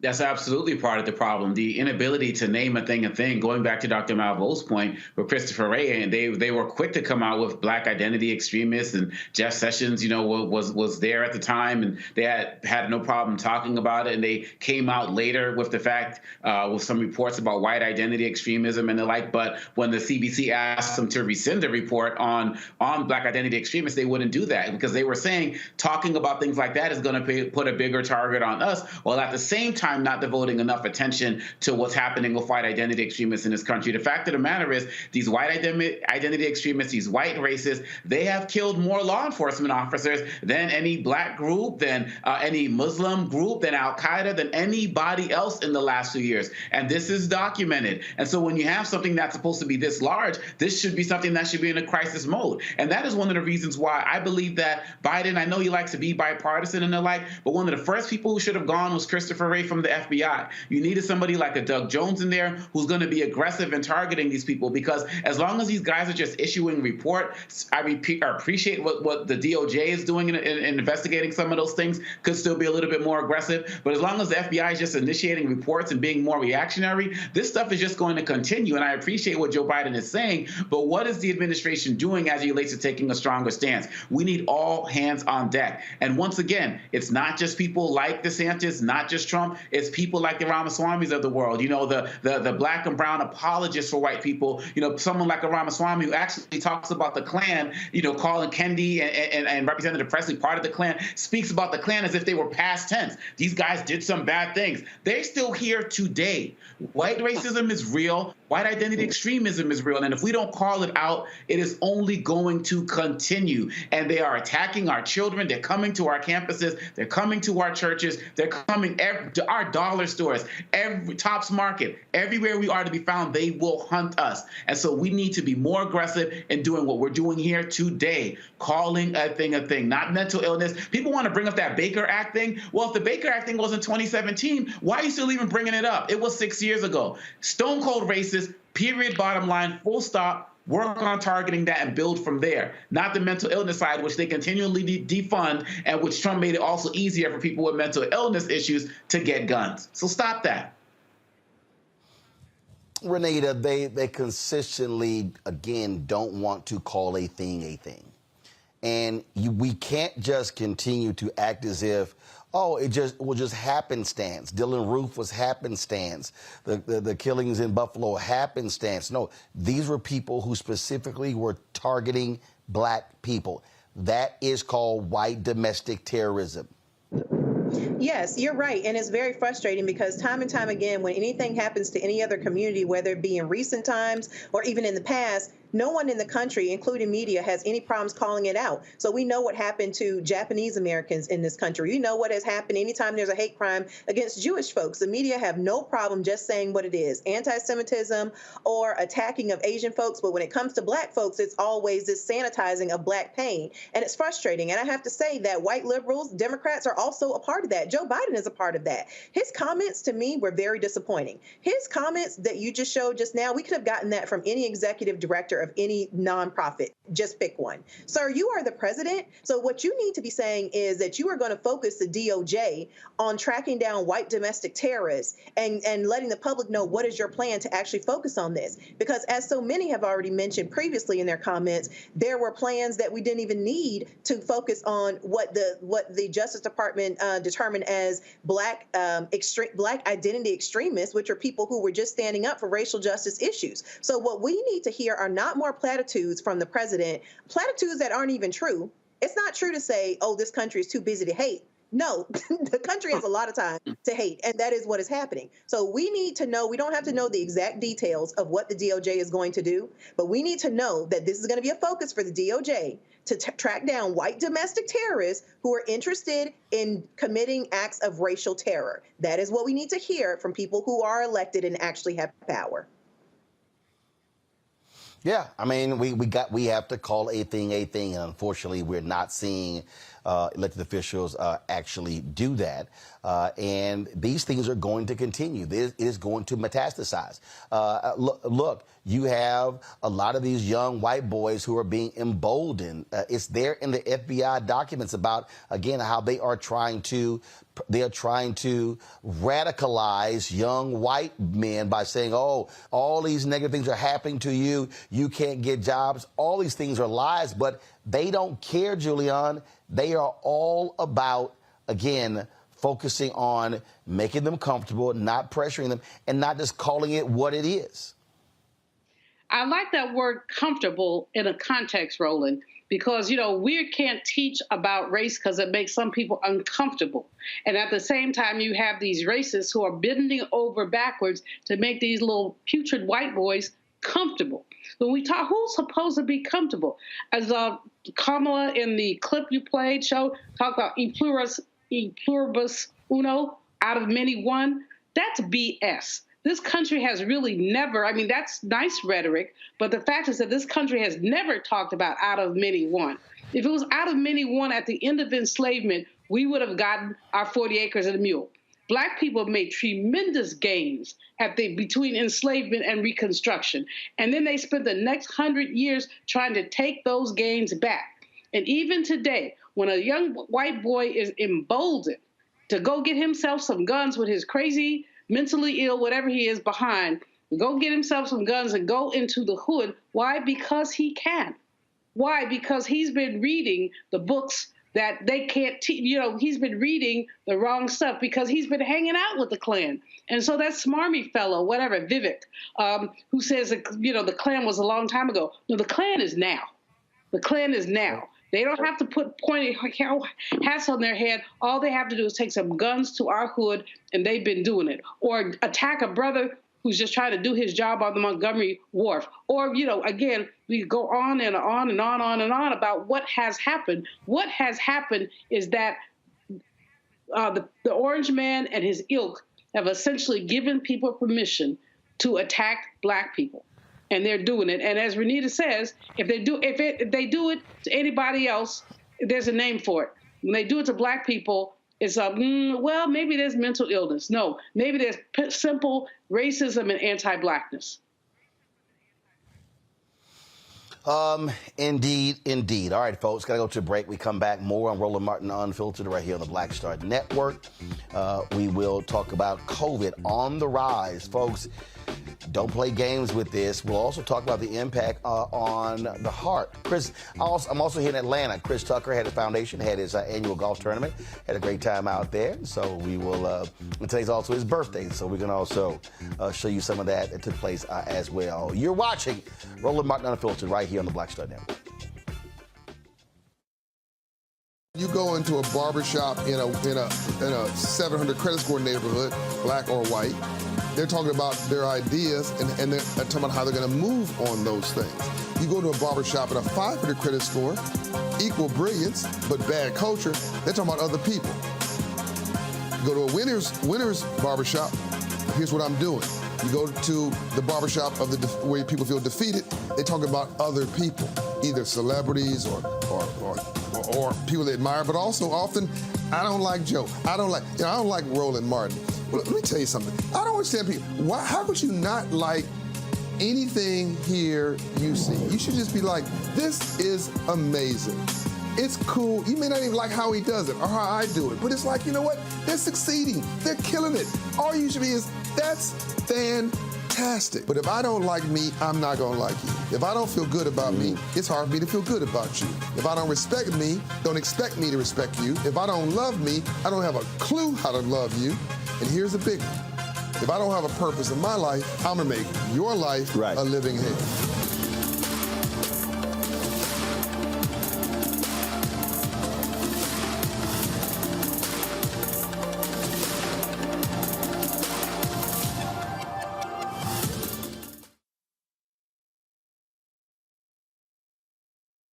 That's absolutely part of the problem. The inability to name a thing, going back to Dr. Malveau's point with Christopher Wray, and they were quick to come out with black identity extremists, and Jeff Sessions, was there at the time, and they had no problem talking about it. And they came out later with the fact, with some reports about white identity extremism and the like. But when the CBC asked them to rescind the report on black identity extremists, they wouldn't do that because they were saying talking about things like that is going to put a bigger target on us, while at the same time not devoting enough attention to what's happening with white identity extremists in this country. The fact of the matter is these white identity extremists, these white racists, they have killed more law enforcement officers than any black group, than any Muslim group, than Al-Qaeda, than anybody else in the last few years. And this is documented. And so when you have something that's supposed to be this large, this should be something that should be in a crisis mode. And that is one of the reasons why I believe that Biden, I know he likes to be bipartisan and the like, but one of the first people who should have gone was Christopher Wray from the FBI. You needed somebody like a Doug Jones in there who's going to be aggressive in targeting these people, because as long as these guys are just issuing reports, I appreciate what the DOJ is doing in investigating some of those things, could still be a little bit more aggressive. But as long as the FBI is just initiating reports and being more reactionary, this stuff is just going to continue. And I appreciate what Joe Biden is saying, but what is the administration doing as it relates to taking a stronger stance? We need all hands on deck. And once again, it's not just people like DeSantis, not just Trump. It's people like the Ramaswamis of the world, the black and brown apologists for white people, someone like a Ramaswamy who actually talks about the Klan, calling Kennedy and Representative Presley part of the Klan, speaks about the Klan as if they were past tense. These guys did some bad things. They're still here today. White racism is real. White identity extremism is real. And if we don't call it out, it is only going to continue. And they are attacking our children. They're coming to our campuses. They're coming to our churches. They're coming to our dollar stores, every Tops Market, everywhere we are to be found, they will hunt us. And so we need to be more aggressive in doing what we're doing here today, calling a thing, not mental illness. People want to bring up that Baker Act thing. Well, if the Baker Act thing was in 2017, why are you still even bringing it up? It was 6 years ago. Stone cold racist, period, bottom line, full stop. Work on targeting that and build from there, not the mental illness side, which they continually defund, and which Trump made it also easier for people with mental illness issues to get guns. So stop that. Renita, they consistently, again, don't want to call a thing a thing. And we can't just continue to act as if, it was just happenstance. Dylan Roof was happenstance. The killings in Buffalo, happenstance. No, these were people who specifically were targeting black people. That is called white domestic terrorism. Yes, you're right. And it's very frustrating because time and time again, when anything happens to any other community, whether it be in recent times or even in the past, no one in the country, including media, has any problems calling it out. So we know what happened to Japanese Americans in this country. We know what has happened anytime there's a hate crime against Jewish folks. The media have no problem just saying what it is, anti-Semitism or attacking of Asian folks. But when it comes to black folks, it's always this sanitizing of black pain. And it's frustrating. And I have to say that white liberals, Democrats, are also a part of that. Joe Biden is a part of that. His comments to me were very disappointing. His comments that you just showed just now, we could have gotten that from any executive director of any nonprofit. Just pick one. Sir, you are the president. So what you need to be saying is that you are going to focus the DOJ on tracking down white domestic terrorists and letting the public know what is your plan to actually focus on this. Because as so many have already mentioned previously in their comments, there were plans that we didn't even need to focus on what the Justice Department determined as black identity extremists, which are people who were just standing up for racial justice issues. So what we need to hear are not more platitudes from the president, platitudes that aren't even true. It's not true to say, oh, this country is too busy to hate. No, the country has a lot of time to hate, and that is what is happening. So we need to know, we don't have to know the exact details of what the DOJ is going to do, but we need to know that this is going to be a focus for the DOJ to track down white domestic terrorists who are interested in committing acts of racial terror. That is what we need to hear from people who are elected and actually have power. Yeah, I mean, we have to call a thing, and unfortunately, we're not seeing elected officials actually do that. And these things are going to continue. It is going to metastasize. Look, you have a lot of these young white boys who are being emboldened. It's there in the FBI documents about, again, how they are trying to radicalize young white men by saying, oh, all these negative things are happening to you. You can't get jobs. All these things are lies, but they don't care, Julian. They are all about, again, focusing on making them comfortable, not pressuring them, and not just calling it what it is. I like that word comfortable in a context, Roland, because, we can't teach about race because it makes some people uncomfortable. And at the same time, you have these racists who are bending over backwards to make these little putrid white boys comfortable. When we talk, who's supposed to be comfortable? As Kamala in the clip you played talked about e pluribus uno, out of many one. That's BS. This country has really never, that's nice rhetoric, but the fact is that this country has never talked about out of many one. If it was out of many one at the end of enslavement, we would have gotten our 40 acres and a mule. Black people made tremendous gains between enslavement and Reconstruction. And then they spent the next 100 years trying to take those gains back. And even today, when a young white boy is emboldened to go get himself some guns with his crazy, mentally ill, whatever he is behind, go get himself some guns and go into the hood. Why? Because he can. Why? Because he's been reading the books that they can't teach. He's been reading the wrong stuff because he's been hanging out with the Klan. And so that smarmy fellow, whatever, Vivek, who says, the Klan was a long time ago. No, the Klan is now. The Klan is now. They don't have to put pointy hats on their head. All they have to do is take some guns to our hood, and they've been doing it. Or attack a brother who's just trying to do his job on the Montgomery Wharf. Or, again, we go on and on and on about what has happened. What has happened is that the Orange Man and his ilk have essentially given people permission to attack Black people. And they're doing it. And as Renita says, if they do it to anybody else, there's a name for it. When they do it to Black people, it's well, maybe there's mental illness. No, maybe there's simple racism and anti-Blackness. Indeed. All right, folks, gotta go to a break. We come back more on Roland Martin Unfiltered right here on the Black Star Network. We will talk about COVID on the rise, folks. Don't play games with this. We'll also talk about the impact on the heart. I'm also here in Atlanta. Chris Tucker had a foundation, had his annual golf tournament, had a great time out there. So we will, today's also his birthday, so we can also show you some of that took place as well. You're watching Roland Martin Unfiltered right here on the Black Star Network. You go into a barbershop in a 700 credit score neighborhood, black or white. They're talking about their ideas and they're talking about how they're going to move on those things. You go to a barbershop at a 500 credit score, equal brilliance, but bad culture. They're talking about other people. You go to a winner's barbershop, here's what I'm doing. You go to the barbershop where people feel defeated, they talk about other people, either celebrities or people they admire, but also often, I don't like Joe. I don't like Roland Martin. Well, let me tell you something. I don't understand people. How could you not like anything here you see, you should just be like, this is amazing. It's cool. You may not even like how he does it or how I do it, but it's like, you know what? They're succeeding. They're killing it. All you should be is, that's fantastic. But if I don't like me, I'm not gonna like you. If I don't feel good about me, it's hard for me to feel good about you. If I don't respect me, don't expect me to respect you. If I don't love me, I don't have a clue how to love you. And here's a big one. If I don't have a purpose in my life, I'm gonna make your life a living hell.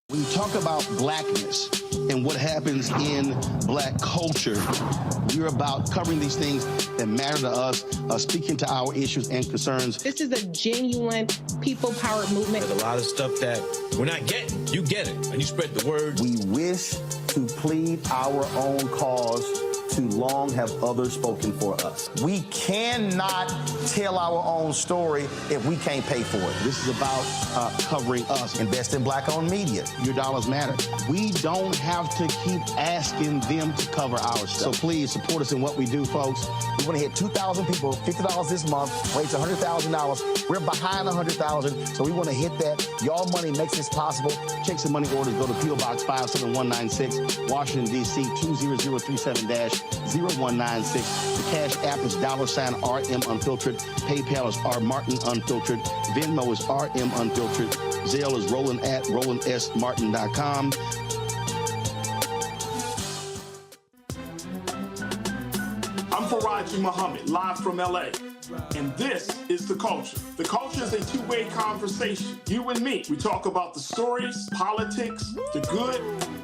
When you talk about blackness and what happens in black culture, we're about covering these things that matter to us, speaking to our issues and concerns. This is a genuine people-powered movement. There's a lot of stuff that we're not getting. You get it, and you spread the word. We wish to plead our own cause. Too long have others spoken for us. We cannot tell our own story if we can't pay for it. This is about covering us. Invest in black-owned media. Your dollars matter. We don't have to keep asking them to cover our stuff. So please support us in what we do, folks. We want to hit 2,000 people, $50 this month, raise $100,000. We're behind 100,000, so we want to hit that. Y'all money makes this possible. Checks and money orders go to P.O. Box 57196, Washington, D.C. 20037-0196. The Cash App is $RM Unfiltered. PayPal is R Martin Unfiltered. Venmo is RM Unfiltered. Zelle is roland@rolandsmartin.com. I'm Faraji Muhammad, live from LA. And this is The Culture. The Culture is a two-way conversation. You and me. We talk about the stories, politics, the good,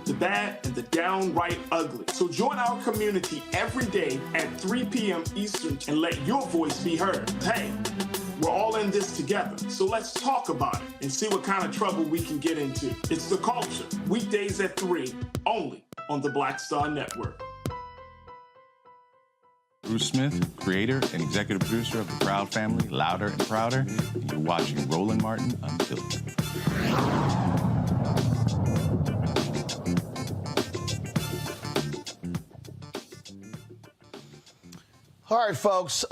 the bad, and the downright ugly. So join our community every day at 3 p.m. Eastern and let your voice be heard. Hey, we're all in this together. So let's talk about it and see what kind of trouble we can get into. It's The Culture, weekdays at 3, only on the Black Star Network. Bruce Smith, creator and executive producer of The Proud Family, Louder and Prouder, and you're watching Roland Martin Unfiltered. All right, folks,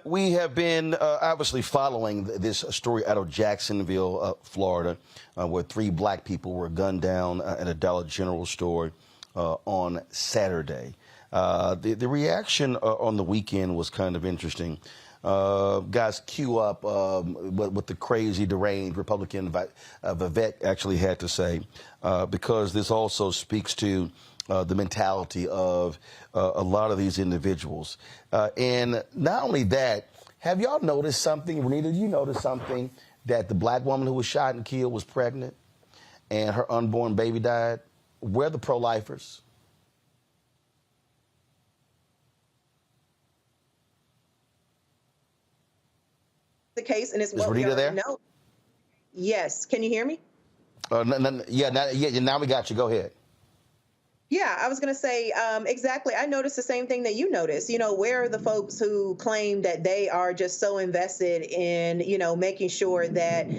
we have been obviously following this story out of Jacksonville, Florida, where 3 black people were gunned down at a Dollar General store on Saturday. The reaction on the weekend was kind of interesting. Guys, cue up what the crazy, deranged Republican Vivek actually had to say, because this also speaks to the mentality of a lot of these individuals. And not only that, have y'all noticed something? Renita, did you notice something? That the black woman who was shot and killed was pregnant and her unborn baby died? Where are the pro-lifers? The case, and it's what we already know. Yes. Can you hear me? Now we got you. Go ahead. Yeah, I was going to say exactly. I noticed the same thing that you noticed. You know, where are the folks who claim that they are just so invested in, you know, making sure that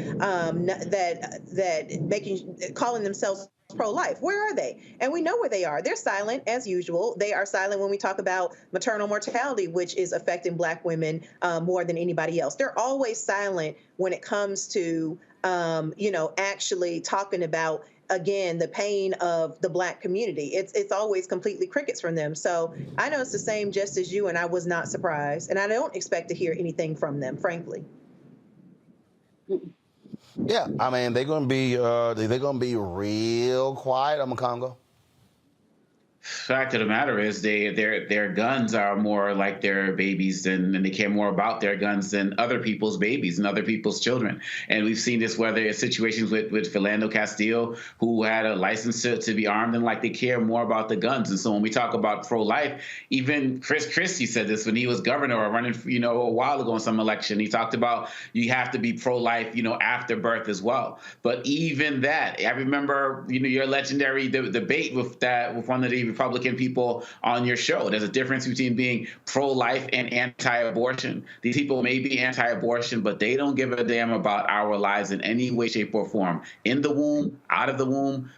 calling themselves pro-life? Where are they? And we know where they are. They're silent as usual. They are silent when we talk about maternal mortality, which is affecting black women more than anybody else. They're always silent when it comes to, actually talking about, again, the pain of the black community. It's always completely crickets from them. So I know it's the same just as you, and I was not surprised. And I don't expect to hear anything from them, frankly. Yeah, I mean, they're gonna be real quiet on Congo. Fact of the matter is, their guns are more like their babies, and they care more about their guns than other people's babies and other people's children. And we've seen this whether it's situations with Philando Castile, who had a license to be armed, and like they care more about the guns. And so when we talk about pro-life, even Chris Christie said this when he was governor or running, a while ago in some election. He talked about you have to be pro-life, after birth as well. But even that, I remember, your legendary debate with one of the Republican people on your show. There's a difference between being pro-life and anti-abortion. These people may be anti-abortion, but they don't give a damn about our lives in any way, shape, or form. In the womb, out of the womb,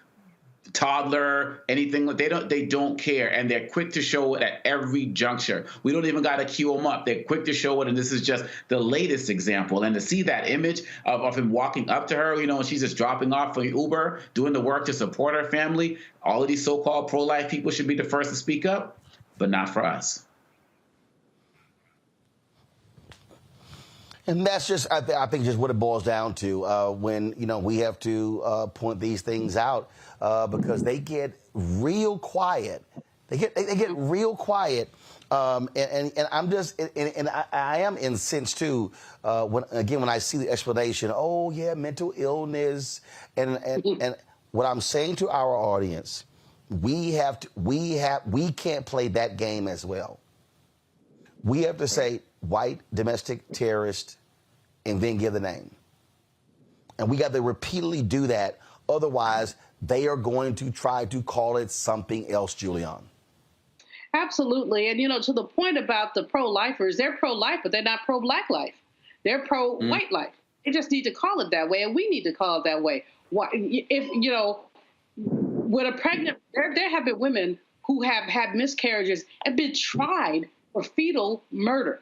toddler, anything. They don't care, and they're quick to show it at every juncture. We don't even got to cue them up. They're quick to show it, and this is just the latest example. And to see that image of him walking up to her, and she's just dropping off from Uber, doing the work to support her family. All of these so-called pro-life people should be the first to speak up, but not for us. And that's just, I think, just what it boils down to when, we have to point these things out because they get real quiet. They get real quiet. And I'm just, and I am incensed too, when I see the explanation, oh yeah, mental illness. And what I'm saying to our audience, we can't play that game as well. We have to say white domestic terrorist and then give the name. And we got to repeatedly do that. Otherwise, they are going to try to call it something else, Julianne. Absolutely. And, to the point about the pro-lifers, they're pro-life, but they're not pro-black life. They're pro-white life. They just need to call it that way, and we need to call it that way. If, with a pregnant, there have been women who have had miscarriages and been tried for fetal murder.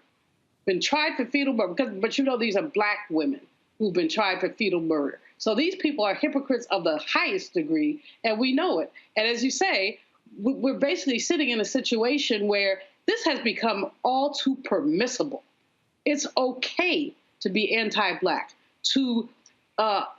But these are black women who've been tried for fetal murder. So these people are hypocrites of the highest degree, and we know it. And as you say, we're basically sitting in a situation where this has become all too permissible. It's okay to be anti-black, to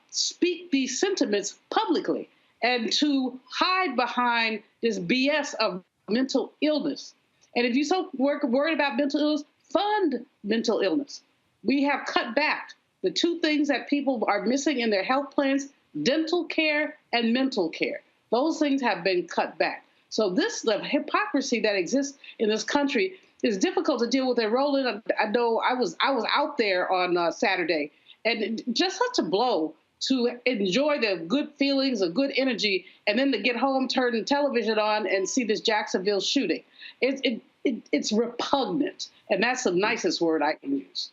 speak these sentiments publicly, and to hide behind this BS of mental illness. And if you're so worried about mental illness, fund mental illness. We have cut back the two things that people are missing in their health plans: dental care and mental care. Those things have been cut back. So the hypocrisy that exists in this country is difficult to deal with. And Roland, I know I was out there on Saturday, and just such a blow to enjoy the good feelings, the good energy, and then to get home, turn the television on, and see this Jacksonville shooting. It's repugnant, and that's the nicest word I can use.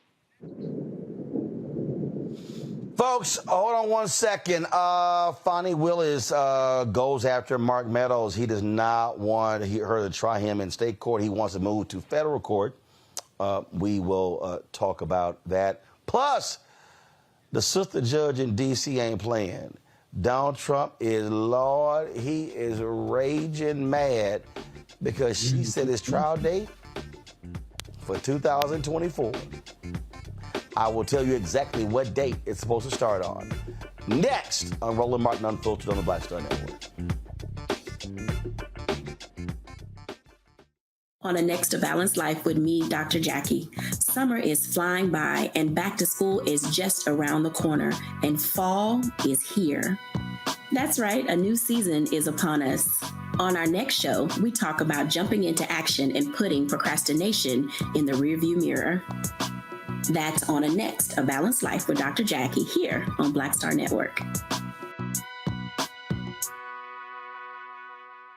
Folks, hold on one second. Fani Willis goes after Mark Meadows. He does not want her to try him in state court. He wants to move to federal court. We will talk about that. Plus, the sister judge in D.C. ain't playing. Donald Trump is, Lord, he is raging mad because she set his trial date for 2024. I will tell you exactly what date it's supposed to start on. Next on Roland Martin Unfiltered on the Black Star Network. On the next A Balanced Life with me, Dr. Jackie. Summer is flying by and back to school is just around the corner and fall is here. That's right, a new season is upon us. On our next show, we talk about jumping into action and putting procrastination in the rearview mirror. That's on A Balanced Life with Dr. Jackie here on Black Star Network.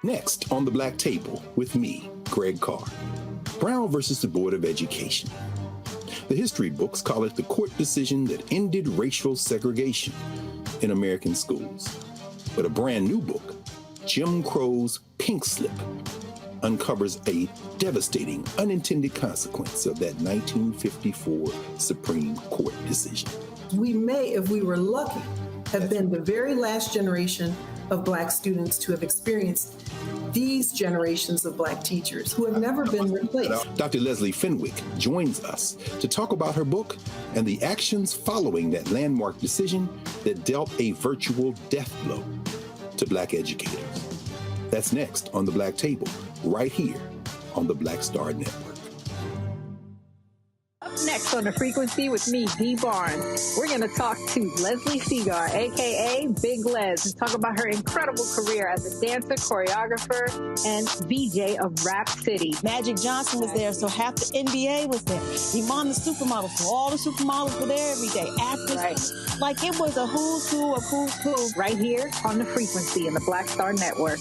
Next on the Black Table with me, Greg Carr. Brown versus the Board of Education. The history books call it the court decision that ended racial segregation in American schools. But a brand new book, Jim Crow's Pink Slip, uncovers a devastating unintended consequence of that 1954 Supreme Court decision. We may, if we were lucky, have been the very last generation of Black students to have experienced these generations of Black teachers who have never been replaced. Dr. Leslie Fenwick joins us to talk about her book and the actions following that landmark decision that dealt a virtual death blow to Black educators. That's next on the Black Table, right here on the Black Star Network. Up next on The Frequency with me, Dee Barnes, we're going to talk to Leslie Segar, a.k.a. Big Les, and talk about her incredible career as a dancer, choreographer, and VJ of Rap City. Magic Johnson was there, so half the NBA was there. Iman the supermodel, so all the supermodels were there every day. Actors, right. Like it was a who's who of who's who. Right here on The Frequency in the Black Star Network.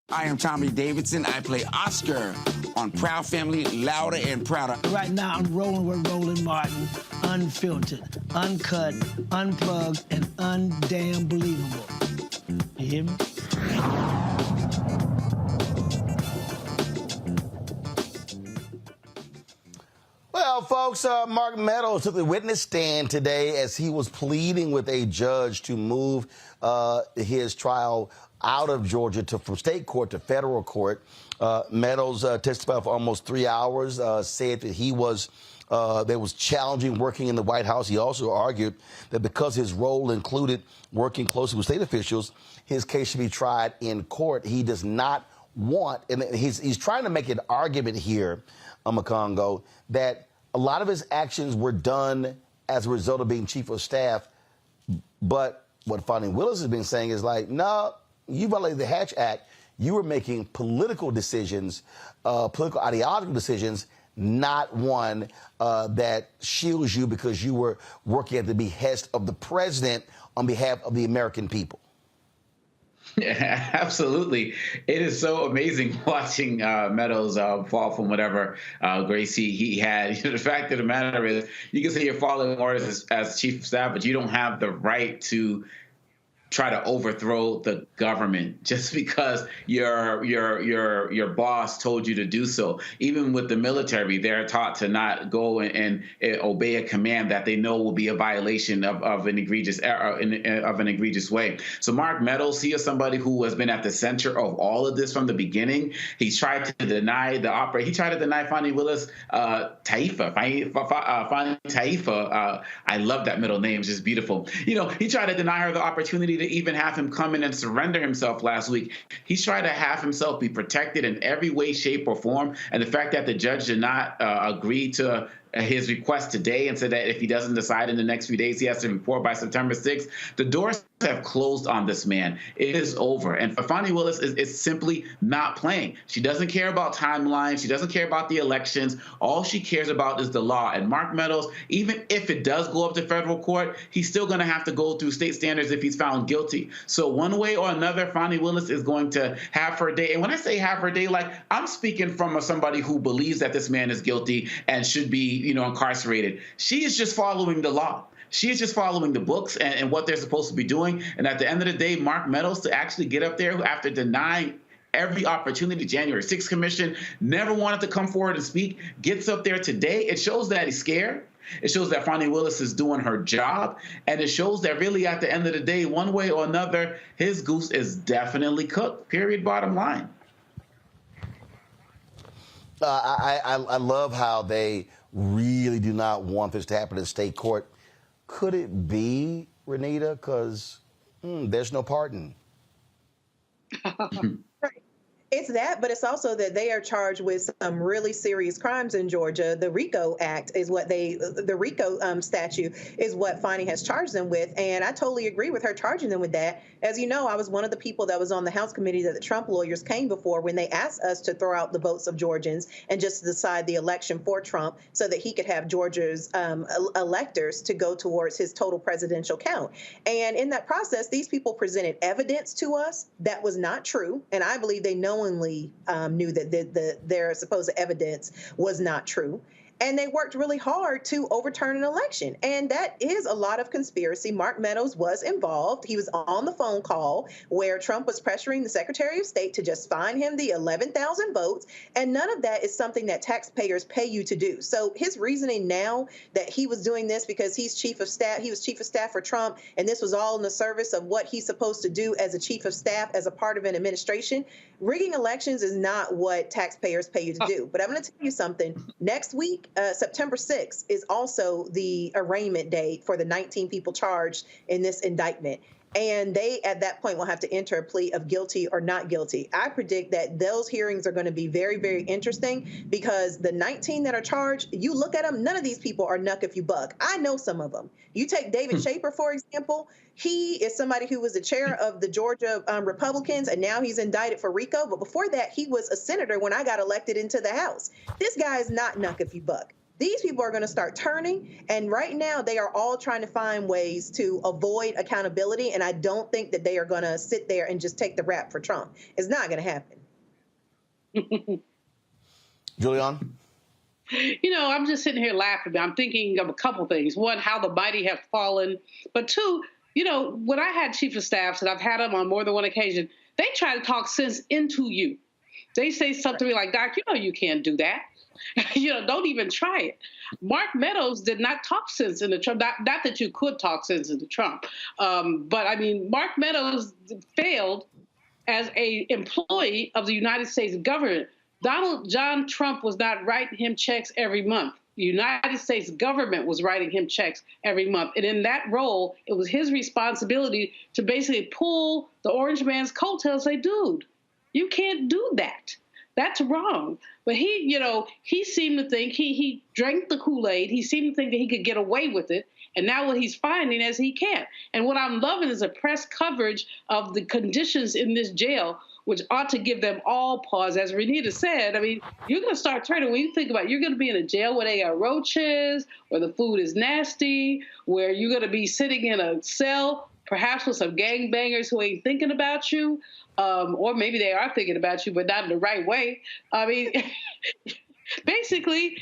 I am Tommy Davidson. I play Oscar on Proud Family, Louder and Prouder. Right now, I'm rolling with Roland Martin, unfiltered, uncut, unplugged, and undamn believable. You hear me? Well, folks, Mark Meadows took the witness stand today as he was pleading with a judge to move his trial out of Georgia from state court to federal court. Meadows testified for almost 3 hours, said that that was challenging working in the White House. He also argued that because his role included working closely with state officials, his case should be tried in court. He does not want, and he's trying to make an argument here, Makongo, that a lot of his actions were done as a result of being chief of staff. But what Fani Willis has been saying is like, no, you violated the Hatch Act. You were making political decisions, political ideological decisions, not one that shields you because you were working at the behest of the president on behalf of the American people. Yeah, absolutely. It is so amazing watching Meadows fall from whatever grace he had. The fact of the matter is, you can say you're following orders as chief of staff, but you don't have the right to try to overthrow the government just because your boss told you to do so. Even with the military, they're taught to not go and obey a command that they know will be a violation of an egregious way. So Mark Meadows, he is somebody who has been at the center of all of this from the beginning. He's tried to deny He tried to deny Fani Willis Taifa. Fani Taifa. I love that middle name; it's just beautiful. He tried to deny her the opportunity to even have him come in and surrender himself last week. He's tried to have himself be protected in every way, shape, or form. And the fact that the judge did not agree to his request today and said that if he doesn't decide in the next few days, he has to report by September 6th, the doors have closed on this man. It is over. And for Fani Willis, is simply not playing. She doesn't care about timelines. She doesn't care about the elections. All she cares about is the law. And Mark Meadows, even if it does go up to federal court, he's still going to have to go through state standards if he's found guilty. So one way or another, Fani Willis is going to have her day. And when I say have her day, like, I'm speaking from somebody who believes that this man is guilty and should be, incarcerated. She is just following the law. She is just following the books and what they're supposed to be doing. And at the end of the day, Mark Meadows to actually get up there after denying every opportunity, January 6th Commission, never wanted to come forward and speak, gets up there today. It shows that he's scared. It shows that Fani Willis is doing her job. And it shows that really at the end of the day, one way or another, his goose is definitely cooked, period, bottom line. I love how they really do not want this to happen in state court. Could it be, Renita? Because there's no pardon. It's that, but it's also that they are charged with some really serious crimes in Georgia. The RICO Act is what the RICO statute is what Fani has charged them with. And I totally agree with her charging them with that. As you know, I was one of the people that was on the House committee that the Trump lawyers came before when they asked us to throw out the votes of Georgians and just decide the election for Trump so that he could have Georgia's electors to go towards his total presidential count. And in that process, these people presented evidence to us that was not true. And I believe they knowingly knew that their supposed evidence was not true. And they worked really hard to overturn an election. And that is a lot of conspiracy. Mark Meadows was involved. He was on the phone call where Trump was pressuring the Secretary of State to just find him the 11,000 votes. And none of that is something that taxpayers pay you to do. So his reasoning now that he was doing this because he's chief of staff, he was chief of staff for Trump, and this was all in the service of what he's supposed to do as a chief of staff, as a part of an administration. Rigging elections is not what taxpayers pay you to do. But I'm going to tell you something. Next week, September 6th is also the arraignment date for the 19 people charged in this indictment. And they, at that point, will have to enter a plea of guilty or not guilty. I predict that those hearings are going to be very, very interesting because the 19 that are charged, you look at them, none of these people are nuck if you buck. I know some of them. You take David Shaper, for example. He is somebody who was the chair of the Georgia Republicans, and now he's indicted for RICO. But before that, he was a senator when I got elected into the House. This guy is not nuck if you buck. these people are going to start turning. And right now, they are all trying to find ways to avoid accountability. And I don't think that they are going to sit there and just take the rap for Trump. It's not going to happen. Julianne? You know, I'm just sitting here laughing. I'm thinking of a couple things. One, how the mighty have fallen. But two, you know, when I had chief of staffs, and I've had them on more than one occasion, they try to talk sense into you. They say something to me like, Doc, you know you can't do that. You know, don't even try it. Mark Meadows did not talk sense into Trump. Not that you could talk sense into Trump. But, I mean, Mark Meadows failed as an employee of the United States government. Donald John Trump was not writing him checks every month. The United States government was writing him checks every month. And in that role, it was his responsibility to basically pull the orange man's coattails and say, dude, you can't do that. That's wrong. But he, you know, he seemed to think he drank the Kool-Aid. He seemed to think that he could get away with it. And now what he's finding is he can't. And what I'm loving is a press coverage of the conditions in this jail, which ought to give them all pause. As Renita said, I mean, you're going to start turning when you think about it, you're going to be in a jail where they got roaches, where the food is nasty, where you're going to be sitting in a cell, perhaps with some gangbangers who ain't thinking about you, or maybe they are thinking about you, but not in the right way. I mean, basically,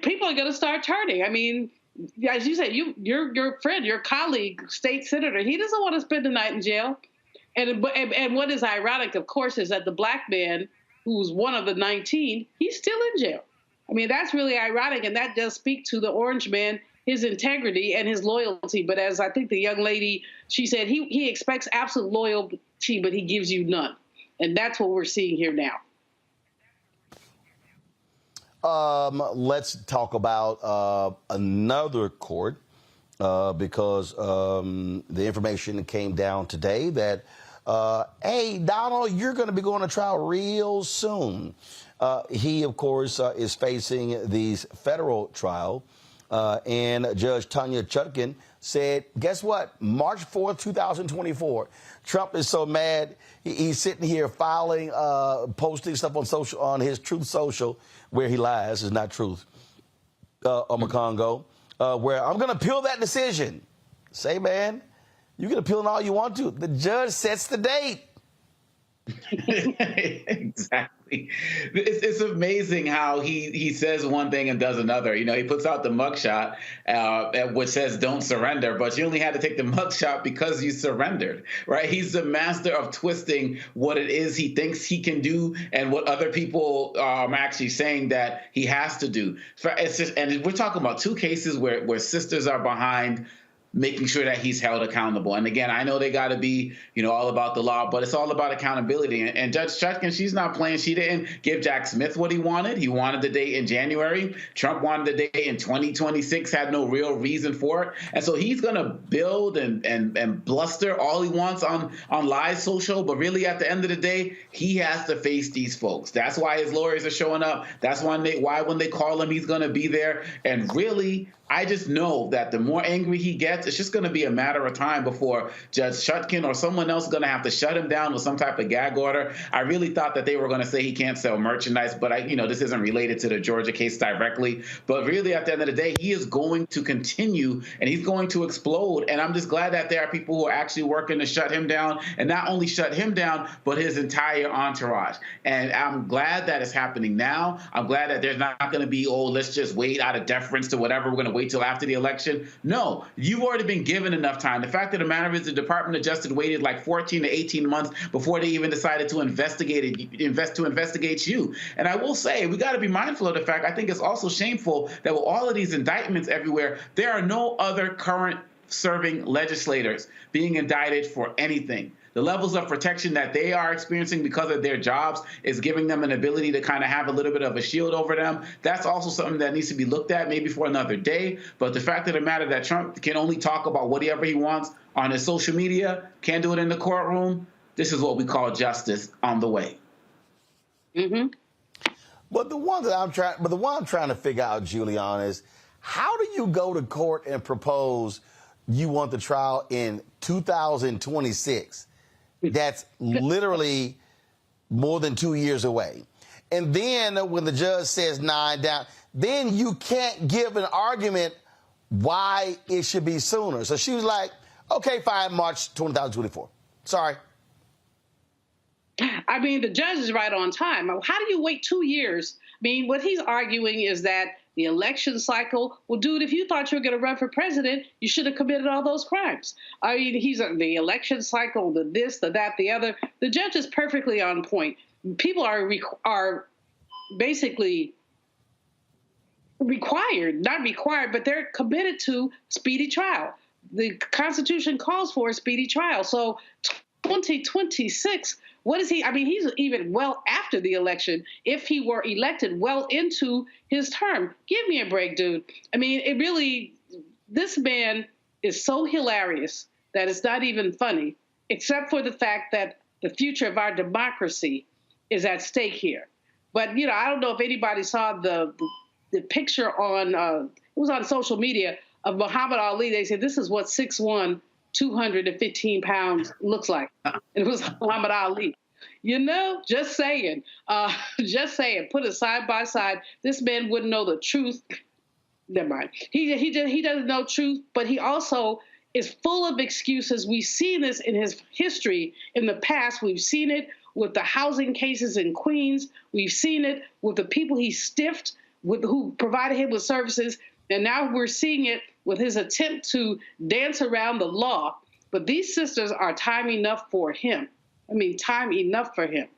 people are going to start turning. I mean, as you say, your friend, your colleague, state senator, he doesn't want to spend the night in jail. And what is ironic, of course, is that the black man, who's one of the 19, he's still in jail. I mean, that's really ironic, and that does speak to the orange man, his integrity and his loyalty. But as I think the young lady, she said, he expects absolute loyalty, but he gives you none. And that's what we're seeing here now. Let's talk about another court because the information came down today that, hey, Donald, you're going to be going to trial real soon. He, of course, is facing these federal trial. And Judge Tanya Chutkan said, guess what? March 4th, 2024. Trump is so mad. He's sitting here filing, posting stuff on his Truth Social, where he lies, is not truth, Congo, where I'm going to appeal that decision. Say, man, you can appeal all you want to. The judge sets the date. Exactly. It's amazing how he says one thing and does another. You know, he puts out the mugshot, which says don't surrender, but you only had to take the mugshot because you surrendered, right? He's the master of twisting what it is he thinks he can do and what other people are actually saying that he has to do. It's just, and we're talking about two cases where sisters are behind making sure that he's held accountable. And again, I know they got to be, you know, all about the law, but it's all about accountability. And Judge Chutkan, she's not playing. She didn't give Jack Smith what he wanted. He wanted the date in January. Trump wanted the date in 2026, had no real reason for it. And so he's going to build and bluster all he wants on live social. But really, at the end of the day, he has to face these folks. That's why his lawyers are showing up. That's why when they call him, he's going to be there. And really, I just know that the more angry he gets, it's just going to be a matter of time before Judge Chutkan or someone else is going to have to shut him down with some type of gag order. I really thought that they were going to say he can't sell merchandise, but this isn't related to the Georgia case directly. But really, at the end of the day, he is going to continue and he's going to explode. And I'm just glad that there are people who are actually working to shut him down, and not only shut him down, but his entire entourage. And I'm glad that it's happening now. I'm glad that there's not going to be, let's just wait out of deference to whatever, we're going to wait till after the election. No, you've already been given enough time. The fact of the matter is the Department of Justice waited like 14 to 18 months before they even decided to investigate you. And I will say, we got to be mindful of the fact, I think it's also shameful that with all of these indictments everywhere, there are no other current serving legislators being indicted for anything. The levels of protection that they are experiencing because of their jobs is giving them an ability to kind of have a little bit of a shield over them. That's also something that needs to be looked at maybe for another day. But the fact of the matter that Trump can only talk about whatever he wants on his social media, can't do it in the courtroom, this is what we call justice on the way. Mm-hmm. But the one I'm trying to figure out, Julianne, is how do you go to court and propose you want the trial in 2026? That's literally more than 2 years away. And then when the judge says 9 down, then you can't give an argument why it should be sooner. So she was like, okay, fine, March 2024. Sorry. I mean, the judge is right on time. How do you wait 2 years? I mean, what he's arguing is that the election cycle, well, dude, if you thought you were going to run for president, you should have committed all those crimes. I mean, the election cycle, the this, the that, the other. The judge is perfectly on point. People are basically required, not required, but they're committed to speedy trial. The Constitution calls for a speedy trial. So 2026, what is he? I mean, he's even well after the election. If he were elected well into his term, give me a break, dude. I mean, it really, this man is so hilarious that it's not even funny, except for the fact that the future of our democracy is at stake here. But, you know, I don't know if anybody saw the picture on, it was on social media of Muhammad Ali. They said, this is what 6'1", 215 pounds looks like. And it was Muhammad Ali. You know, just saying, put it side by side. This man wouldn't know the truth. Never mind. He doesn't know truth, but he also is full of excuses. We've seen this in his history in the past. We've seen it with the housing cases in Queens. We've seen it with the people he stiffed, who provided him with services. And now we're seeing it with his attempt to dance around the law. But these sisters are time enough for him. I mean, time enough for him.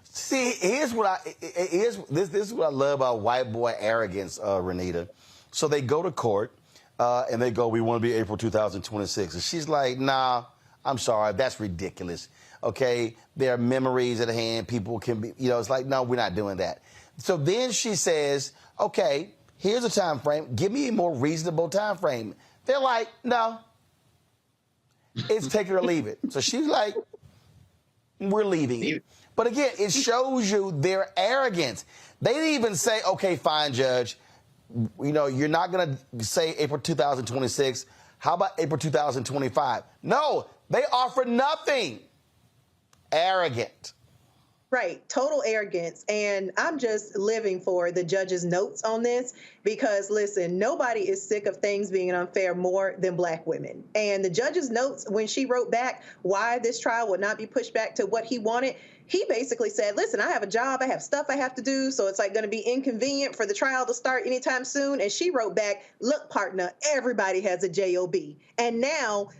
See, this is what I love about white boy arrogance, Renita. So they go to court and they go, we want to be April 2026. And she's like, nah, I'm sorry, that's ridiculous. Okay, there are memories at hand. People can be, you know, it's like, no, we're not doing that. So then she says, okay, here's a time frame. Give me a more reasonable time frame. They're like, no, it's take it or leave it. So she's like, we're leaving it. But again, it shows you their arrogance. They didn't even say, okay, fine, judge. You know, you're not going to say April 2026. How about April 2025? No, they offer nothing. Arrogant. Right, total arrogance. And I'm just living for the judge's notes on this because, listen, nobody is sick of things being unfair more than Black women. And the judge's notes, when she wrote back why this trial would not be pushed back to what he wanted, he basically said, listen, I have a job, I have stuff I have to do, so it's like going to be inconvenient for the trial to start anytime soon. And she wrote back, look, partner, everybody has a JOB. And now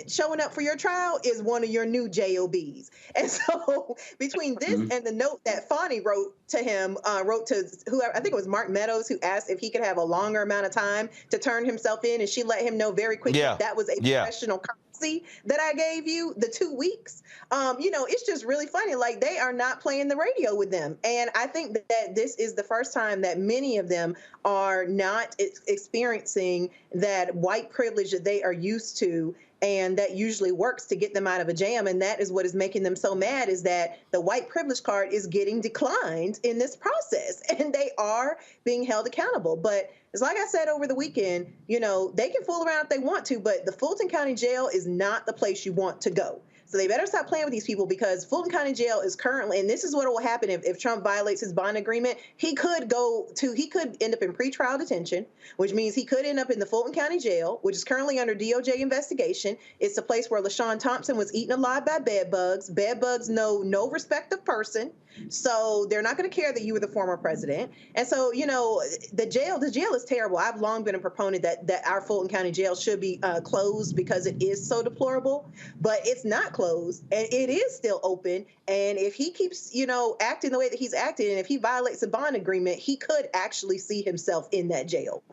showing up for your trial is one of your new JOBs. And so between this and the note that Fani wrote to him, wrote to whoever, I think it was Mark Meadows, who asked if he could have a longer amount of time to turn himself in, and she let him know very quickly that was a professional courtesy that I gave you, the 2 weeks. You know, it's just really funny. Like, they are not playing the radio with them. And I think that this is the first time that many of them are not experiencing that white privilege that they are used to. And that usually works to get them out of a jam. And that is what is making them so mad, is that the white privilege card is getting declined in this process. And they are being held accountable. But it's like I said over the weekend, you know, they can fool around if they want to, but the Fulton County Jail is not the place you want to go. So they better stop playing with these people, because Fulton County Jail is currently, and this is what will happen if Trump violates his bond agreement, he could end up in pretrial detention, which means he could end up in the Fulton County Jail, which is currently under DOJ investigation. It's the place where LaShawn Thompson was eaten alive by bed bugs. Bed bugs know no respect of person. So they're not going to care that you were the former president. And so, you know, the jail is terrible. I've long been a proponent that our Fulton County Jail should be closed because it is so deplorable, but it's not closed and it is still open. And if he keeps, you know, acting the way that he's acting, and if he violates a bond agreement, he could actually see himself in that jail.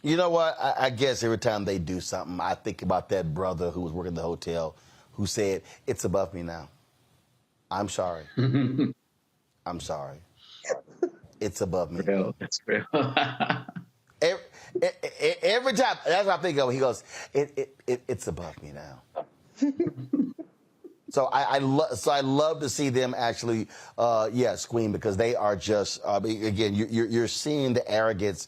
You know what? I guess every time they do something, I think about that brother who was working the hotel who said, it's above me now. I'm sorry. I'm sorry. It's above me. That's real. Every time, that's what I think of. He goes, it's above me now. So I love to see them actually, scream, because they are just, again, you're seeing the arrogance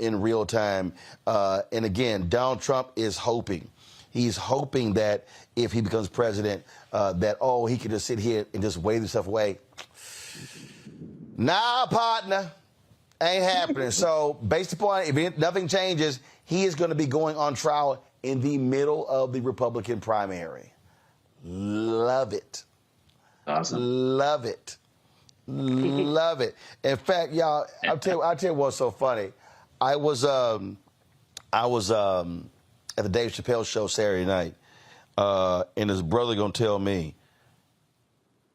in real time. And again, Donald Trump is hoping He's hoping that if he becomes president, that, oh, he can just sit here and just wave himself away. Nah, partner, ain't happening. So based upon if nothing changes, he is going to be going on trial in the middle of the Republican primary. Love it. Awesome. Love it. Love it. In fact, y'all, I'll tell you what's so funny. I was at the Dave Chappelle show Saturday night, and his brother gonna tell me,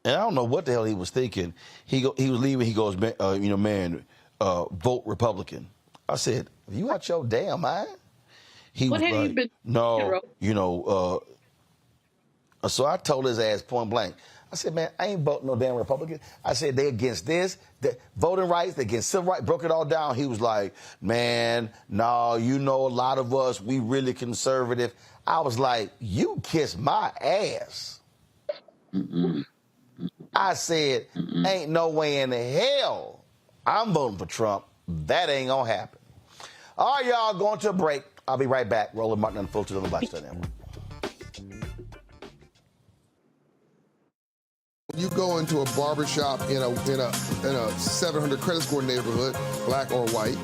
and I don't know what the hell he was thinking. He was leaving. He goes, man, vote Republican. I said, are you out your damn mind? He What was have like, you been? no, so I told his ass point blank. I said, man, I ain't voting no damn Republican. I said, they against this, voting rights, they against civil rights, broke it all down. He was like, man, no, a lot of us, we really conservative. I was like, you kiss my ass. I said, ain't no way in hell I'm voting for Trump. That ain't gonna happen. All right, y'all, going to a break. I'll be right back. Roland Martin Unfiltered on the Black Star Network. You go into a barbershop in a 700 credit score neighborhood, black or white,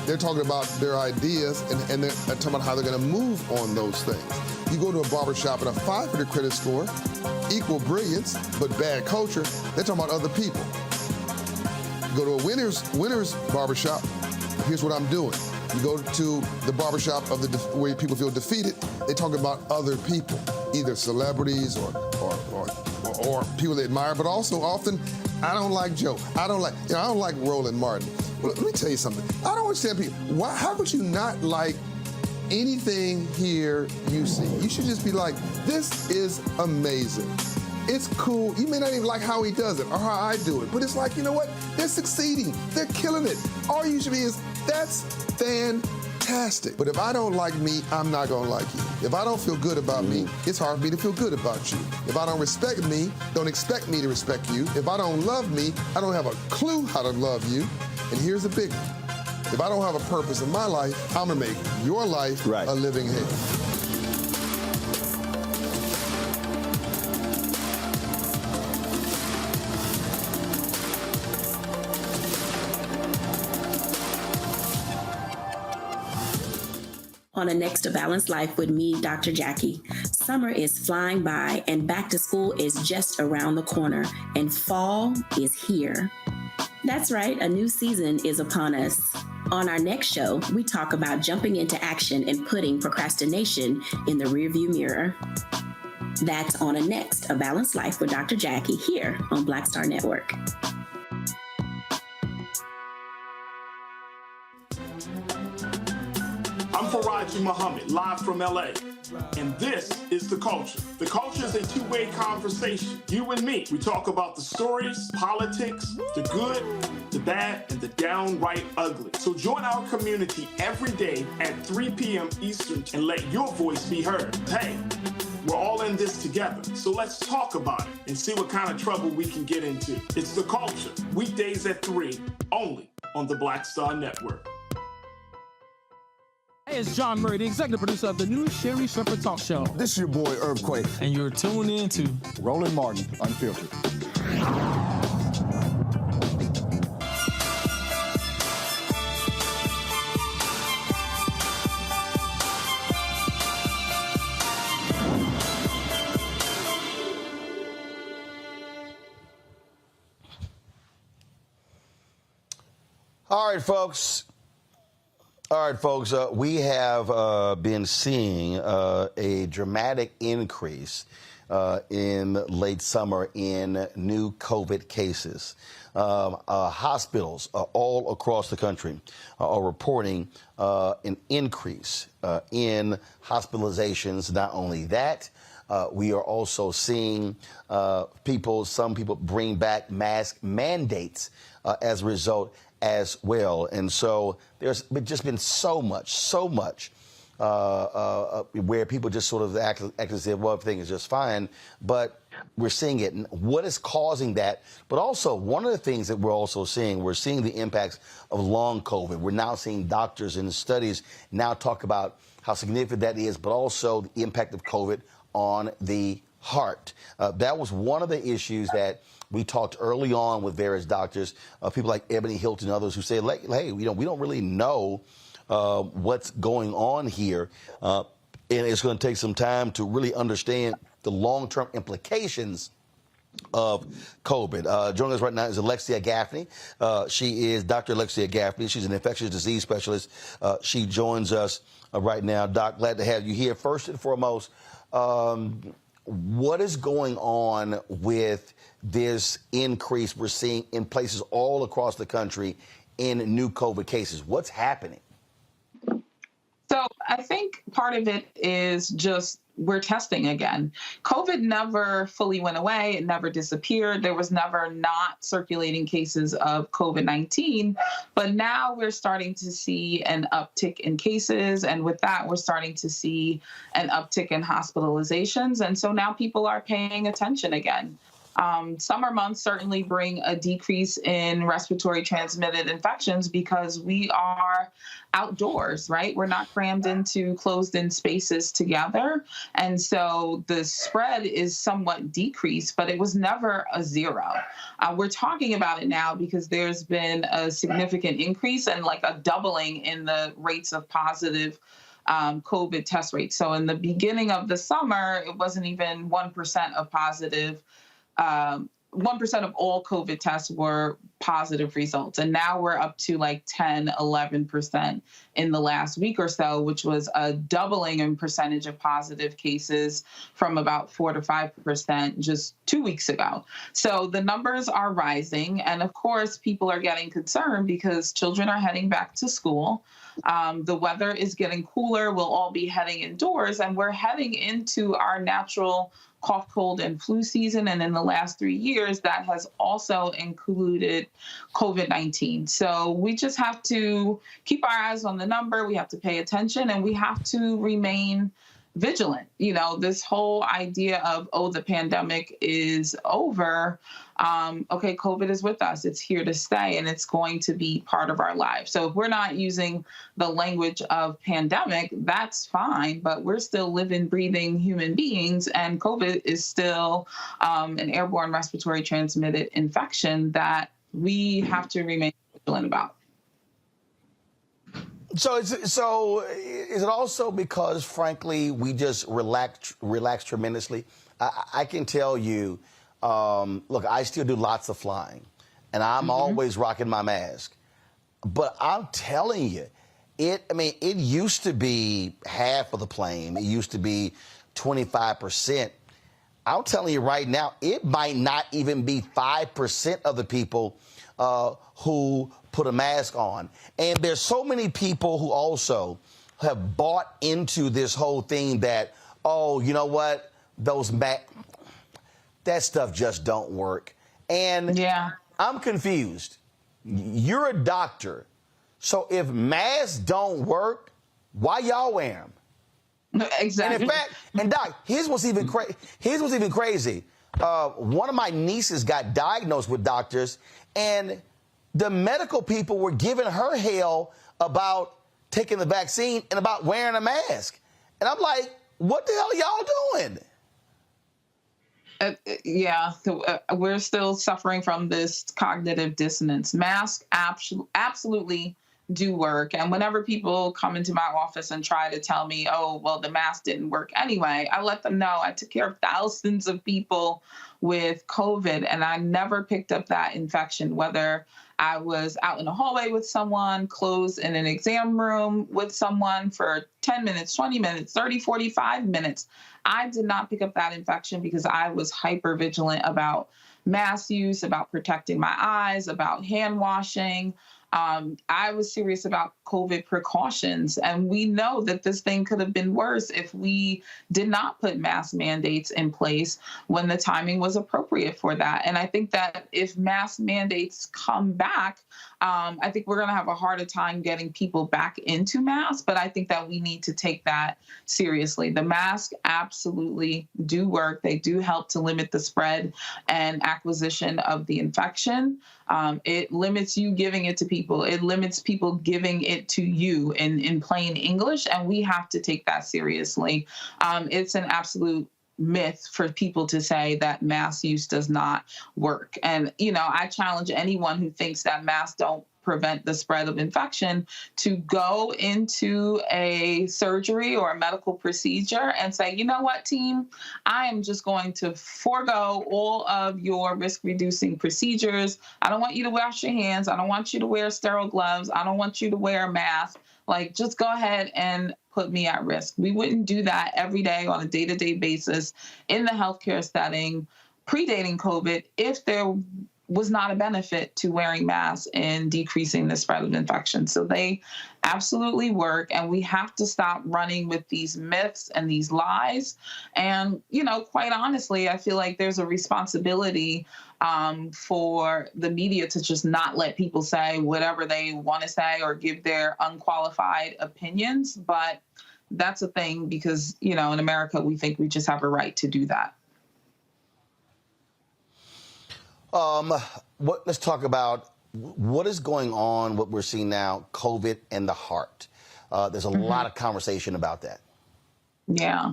they're talking about their ideas and they're talking about how they're going to move on those things. You go to a barbershop in a 500 credit score, equal brilliance, but bad culture, they're talking about other people. You go to a winner's barbershop, here's what I'm doing. You go to the barbershop where people feel defeated, they talk about other people, either celebrities or people they admire, but also often, I don't like Joe. I don't like Roland Martin. Well, let me tell you something. I don't understand people. How could you not like anything here you see? You should just be like, this is amazing. It's cool. You may not even like how he does it or how I do it, but it's like, you know what? They're succeeding. They're killing it. All you should be is, that's fantastic. But if I don't like me, I'm not gonna like you. If I don't feel good about me, it's hard for me to feel good about you. If I don't respect me, don't expect me to respect you. If I don't love me, I don't have a clue how to love you. And here's the big one. If I don't have a purpose in my life, I'm gonna make your life a living hell. On a Next to Balanced Life with me, Dr. Jackie. Summer is flying by and back to school is just around the corner and fall is here. That's right, a new season is upon us. On our next show, we talk about jumping into action and putting procrastination in the rearview mirror. That's on a Next, A Balanced Life with Dr. Jackie here on Black Star Network. I'm Faraji Muhammad, live from LA. And this is The Culture. The Culture is a two-way conversation. You and me. We talk about the stories, politics, the good, the bad, and the downright ugly. So join our community every day at 3 p.m. Eastern and let your voice be heard. Hey, we're all in this together. So let's talk about it and see what kind of trouble we can get into. It's The Culture. Weekdays at 3, only on the Black Star Network. Hey, it's John Murray, the executive producer of the new Sherry Shepherd Talk Show. This is your boy, Earthquake. And you're tuned in to Roland Martin, Unfiltered. All right, folks. We have been seeing a dramatic increase in late summer in new COVID cases. Hospitals all across the country are reporting an increase in hospitalizations. Not only that, we are also seeing some people bring back mask mandates as a result as well. And so there's just been so much where people just sort of act as if, well, everything is just fine, but we're seeing it. And what is causing that? But also, one of the things that we're seeing the impacts of long COVID. We're now seeing doctors in studies now talk about how significant that is, but also the impact of COVID on the heart. That was one of the issues that we talked early on with various doctors, people like Ebony Hilton and others who said, hey, we don't really know what's going on here. And it's going to take some time to really understand the long-term implications of COVID. Joining us right now is Alexia Gaffney. She is Dr. Alexia Gaffney. She's an infectious disease specialist. She joins us right now. Doc, glad to have you here. First and foremost, what is going on with this increase we're seeing in places all across the country in new COVID cases? What's happening? So I think part of it is just we're testing again. COVID never fully went away. It never disappeared. There was never not circulating cases of COVID-19. But now we're starting to see an uptick in cases. And with that, we're starting to see an uptick in hospitalizations. And so now people are paying attention again. Summer months certainly bring a decrease in respiratory transmitted infections because we are outdoors, right? We're not crammed into closed-in spaces together. And so the spread is somewhat decreased, but it was never a zero. We're talking about it now because there's been a significant increase and like a doubling in the rates of positive COVID test rates. So in the beginning of the summer, it wasn't even 1% of positive 1% of all COVID tests were positive results. And now we're up to like 10, 11% in the last week or so, which was a doubling in percentage of positive cases from about 4 to 5% just 2 weeks ago. So the numbers are rising. And of course, people are getting concerned because children are heading back to school. The weather is getting cooler. We'll all be heading indoors, and we're heading into our natural cough, cold, and flu season. And in the last 3 years, that has also included COVID-19. So we just have to keep our eyes on the number. We have to pay attention, and we have to remain vigilant. You know, this whole idea of, oh, the pandemic is over. Okay, COVID is with us. It's here to stay, and it's going to be part of our lives. So if we're not using the language of pandemic, that's fine, but we're still living, breathing human beings, and COVID is still an airborne respiratory transmitted infection that we have to remain vigilant about. So is it also because, frankly, we just relax tremendously? I can tell you, look, I still do lots of flying, and I'm always rocking my mask. But I'm telling you, it used to be half of the plane. It used to be 25%. I'm telling you right now, it might not even be 5% of the people who put a mask on. And there's so many people who also have bought into this whole thing that, oh, you know what, that stuff just don't work. And yeah, I'm confused. You're a doctor. So if masks don't work, why y'all wear them? Exactly. And in fact, and Doc, here's what's even crazy. One of my nieces got diagnosed with doctors, and the medical people were giving her hell about taking the vaccine and about wearing a mask. And I'm like, what the hell are y'all doing? Yeah, we're still suffering from this cognitive dissonance. Masks absolutely do work. And whenever people come into my office and try to tell me, oh, well, the mask didn't work anyway, I let them know I took care of thousands of people with COVID, and I never picked up that infection, whether I was out in a hallway with someone, closed in an exam room with someone for 10 minutes, 20 minutes, 30, 45 minutes. I did not pick up that infection because I was hyper vigilant about mask use, about protecting my eyes, about hand washing. I was serious about COVID precautions, and we know that this thing could have been worse if we did not put mask mandates in place when the timing was appropriate for that. And I think that if mask mandates come back, I think we're going to have a harder time getting people back into masks, but I think that we need to take that seriously. The masks absolutely do work. They do help to limit the spread and acquisition of the infection. It limits you giving it to people. It limits people giving it to you in plain English, and we have to take that seriously. It's an absolute myth for people to say that mask use does not work. And, I challenge anyone who thinks that masks don't prevent the spread of infection to go into a surgery or a medical procedure and say, you know what, team, I am just going to forego all of your risk-reducing procedures. I don't want you to wash your hands. I don't want you to wear sterile gloves. I don't want you to wear a mask. Like, just go ahead and put me at risk. We wouldn't do that every day on a day-to-day basis in the healthcare setting predating COVID if there was not a benefit to wearing masks and decreasing the spread of infection. So they absolutely work, and we have to stop running with these myths and these lies. And, quite honestly, I feel like there's a responsibility for the media to just not let people say whatever they want to say or give their unqualified opinions. But that's a thing because, in America, we think we just have a right to do that. Let's talk about what is going on, what we're seeing now, COVID and the heart. There's a lot of conversation about that. Yeah.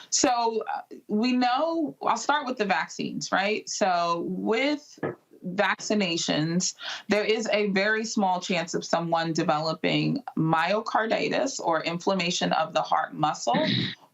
So we know, I'll start with the vaccines, right? So with vaccinations, there is a very small chance of someone developing myocarditis or inflammation of the heart muscle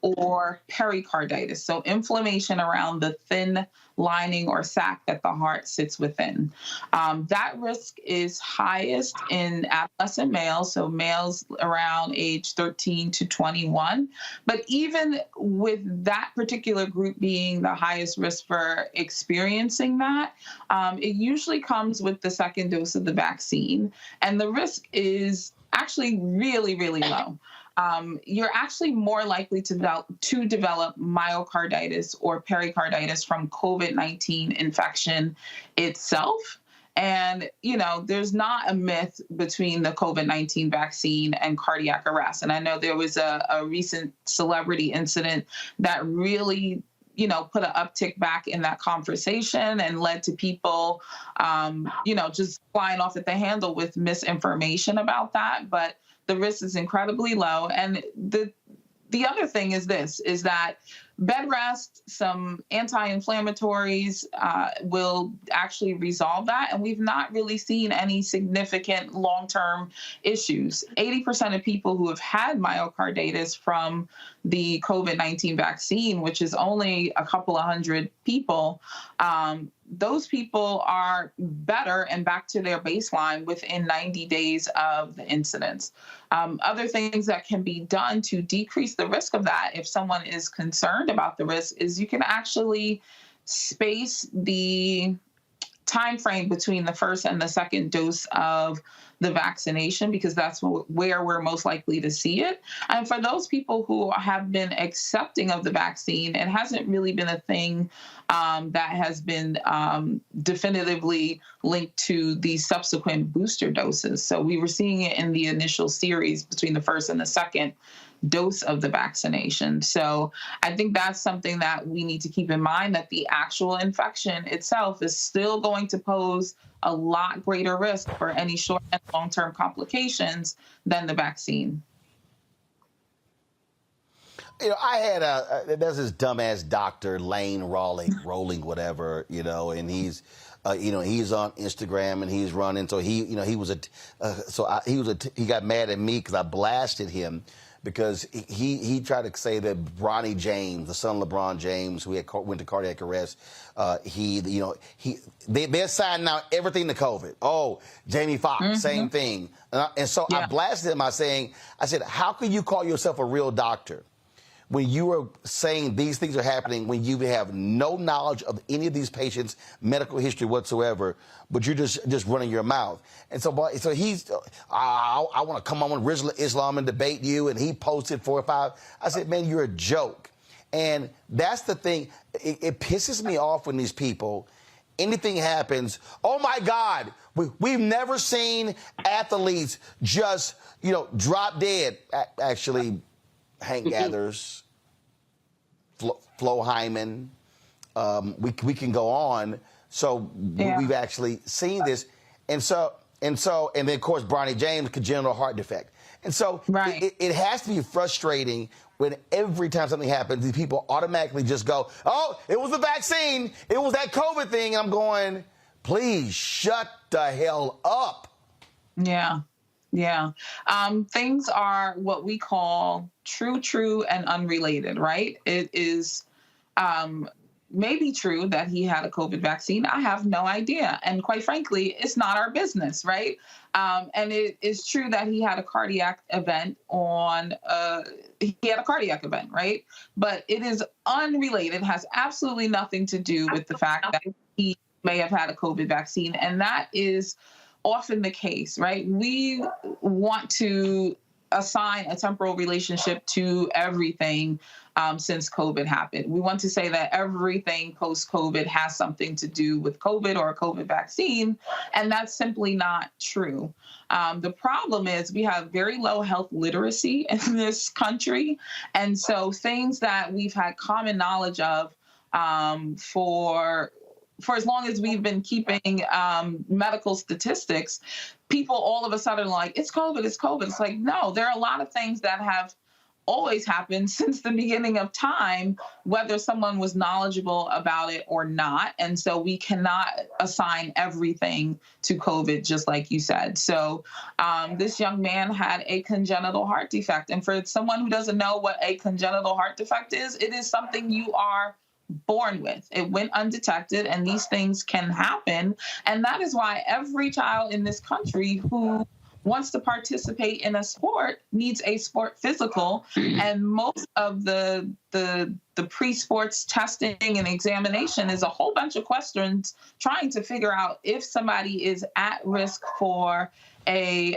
or pericarditis, so inflammation around the thin lining or sac that the heart sits within. That risk is highest in adolescent males, so males around age 13 to 21. But even with that particular group being the highest risk for experiencing that, it usually comes with the second dose of the vaccine. And the risk is actually really, really low. You're actually more likely to develop myocarditis or pericarditis from COVID-19 infection itself. And, there's not a myth between the COVID-19 vaccine and cardiac arrest. And I know there was a recent celebrity incident that really put an uptick back in that conversation and led to people, just flying off at the handle with misinformation about that. But the risk is incredibly low. And the other thing is that bed rest, some anti-inflammatories will actually resolve that. And we've not really seen any significant long-term issues. 80% of people who have had myocarditis from the COVID-19 vaccine, which is only a couple of hundred people, those people are better and back to their baseline within 90 days of the incidents. Other things that can be done to decrease the risk of that, if someone is concerned about the risk, is you can actually space the time frame between the first and the second dose of the vaccination, because that's where we're most likely to see it. And for those people who have been accepting of the vaccine, it hasn't really been a thing that has been definitively linked to the subsequent booster doses. So we were seeing it in the initial series between the first and the second dose of the vaccination. So I think that's something that we need to keep in mind, that the actual infection itself is still going to pose a lot greater risk for any short and long-term complications than the vaccine. I had there's this dumbass doctor, Lane Rolling, whatever, and he's, he's on Instagram and he's running. So he got mad at me because I blasted him because he tried to say that Bronny James, the son of LeBron James, who went to cardiac arrest, they're assigning now everything to COVID. Oh, Jamie Foxx, same thing. And so I blasted him by saying, I said, how can you call yourself a real doctor when you are saying these things are happening, when you have no knowledge of any of these patients' medical history whatsoever, but you're just running your mouth? And so he's, I want to come on with Islam and debate you, and he posted 4 or 5. I said, man, you're a joke. And that's the thing. It pisses me off when these people, anything happens, oh my God, we've never seen athletes just, drop dead. Actually, Hank Gathers, Flo Hyman, we can go on. So we've actually seen this. And then, of course, Bronny James, congenital heart defect. And so it has to be frustrating when every time something happens, these people automatically just go, oh, it was the vaccine. It was that COVID thing. And I'm going, please shut the hell up. Yeah. Yeah. Things are what we call true, and unrelated, right? It is maybe true that he had a COVID vaccine. I have no idea. And quite frankly, it's not our business, right? And it is true that he had a cardiac event right? But it is unrelated, has absolutely nothing to do with the fact that he may have had a COVID vaccine. And that is often the case, right? We want to assign a temporal relationship to everything since COVID happened. We want to say that everything post-COVID has something to do with COVID or a COVID vaccine, and that's simply not true. The problem is we have very low health literacy in this country, and so things that we've had common knowledge of for as long as we've been keeping medical statistics, people all of a sudden are like, it's COVID, it's COVID. It's like, no, there are a lot of things that have always happened since the beginning of time, whether someone was knowledgeable about it or not. And so we cannot assign everything to COVID, just like you said. So this young man had a congenital heart defect. And for someone who doesn't know what a congenital heart defect is, it is something you are born with. It went undetected, and these things can happen. And that is why every child in this country who wants to participate in a sport needs a sport physical. And most of the pre-sports testing and examination is a whole bunch of questions trying to figure out if somebody is at risk for a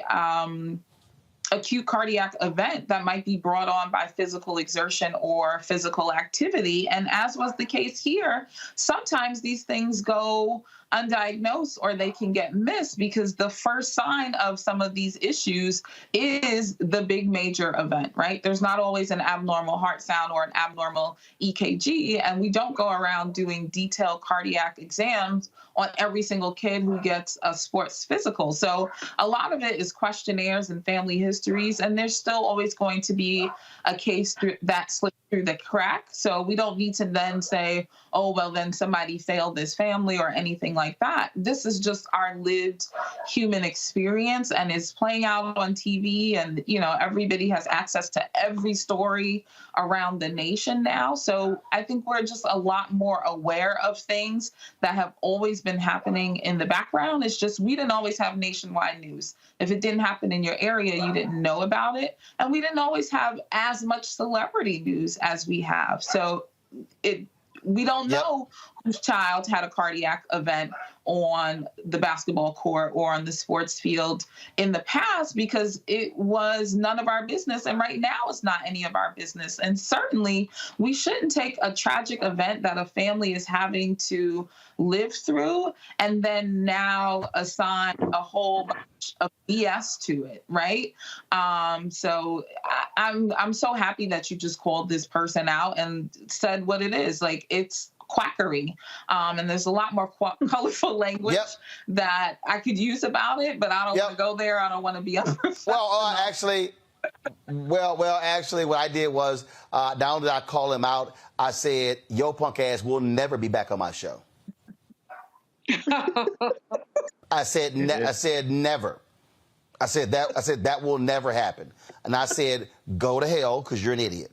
acute cardiac event that might be brought on by physical exertion or physical activity. And as was the case here, sometimes these things go undiagnosed or they can get missed because the first sign of some of these issues is the big major event, right? There's not always an abnormal heart sound or an abnormal EKG, and we don't go around doing detailed cardiac exams on every single kid who gets a sports physical. So a lot of it is questionnaires and family histories, and there's still always going to be a case that slips through the crack. So we don't need to then say, oh, well, then somebody failed this family or anything like that. This is just our lived human experience and is playing out on TV. And, you know, everybody has access to every story around the nation now. So I think we're just a lot more aware of things that have always been happening in the background. It's just we didn't always have nationwide news. If it didn't happen in your area, you didn't know about it. And we didn't always have as much celebrity news as we have. So we don't know whose child had a cardiac event on the basketball court or on the sports field in the past because it was none of our business. And right now it's not any of our business. And certainly we shouldn't take a tragic event that a family is having to live through and then now assign a whole bunch of BS to it, right? So I'm so happy that you just called this person out and said what it is. Like, it's quackery. And there's a lot more colorful language that I could use about it, but I don't want to go there. I don't want to be actually, what I did was, not only did I call him out, I said, yo, punk ass will never be back on my show. I said never. I said that will never happen. And I said, go to hell because you're an idiot.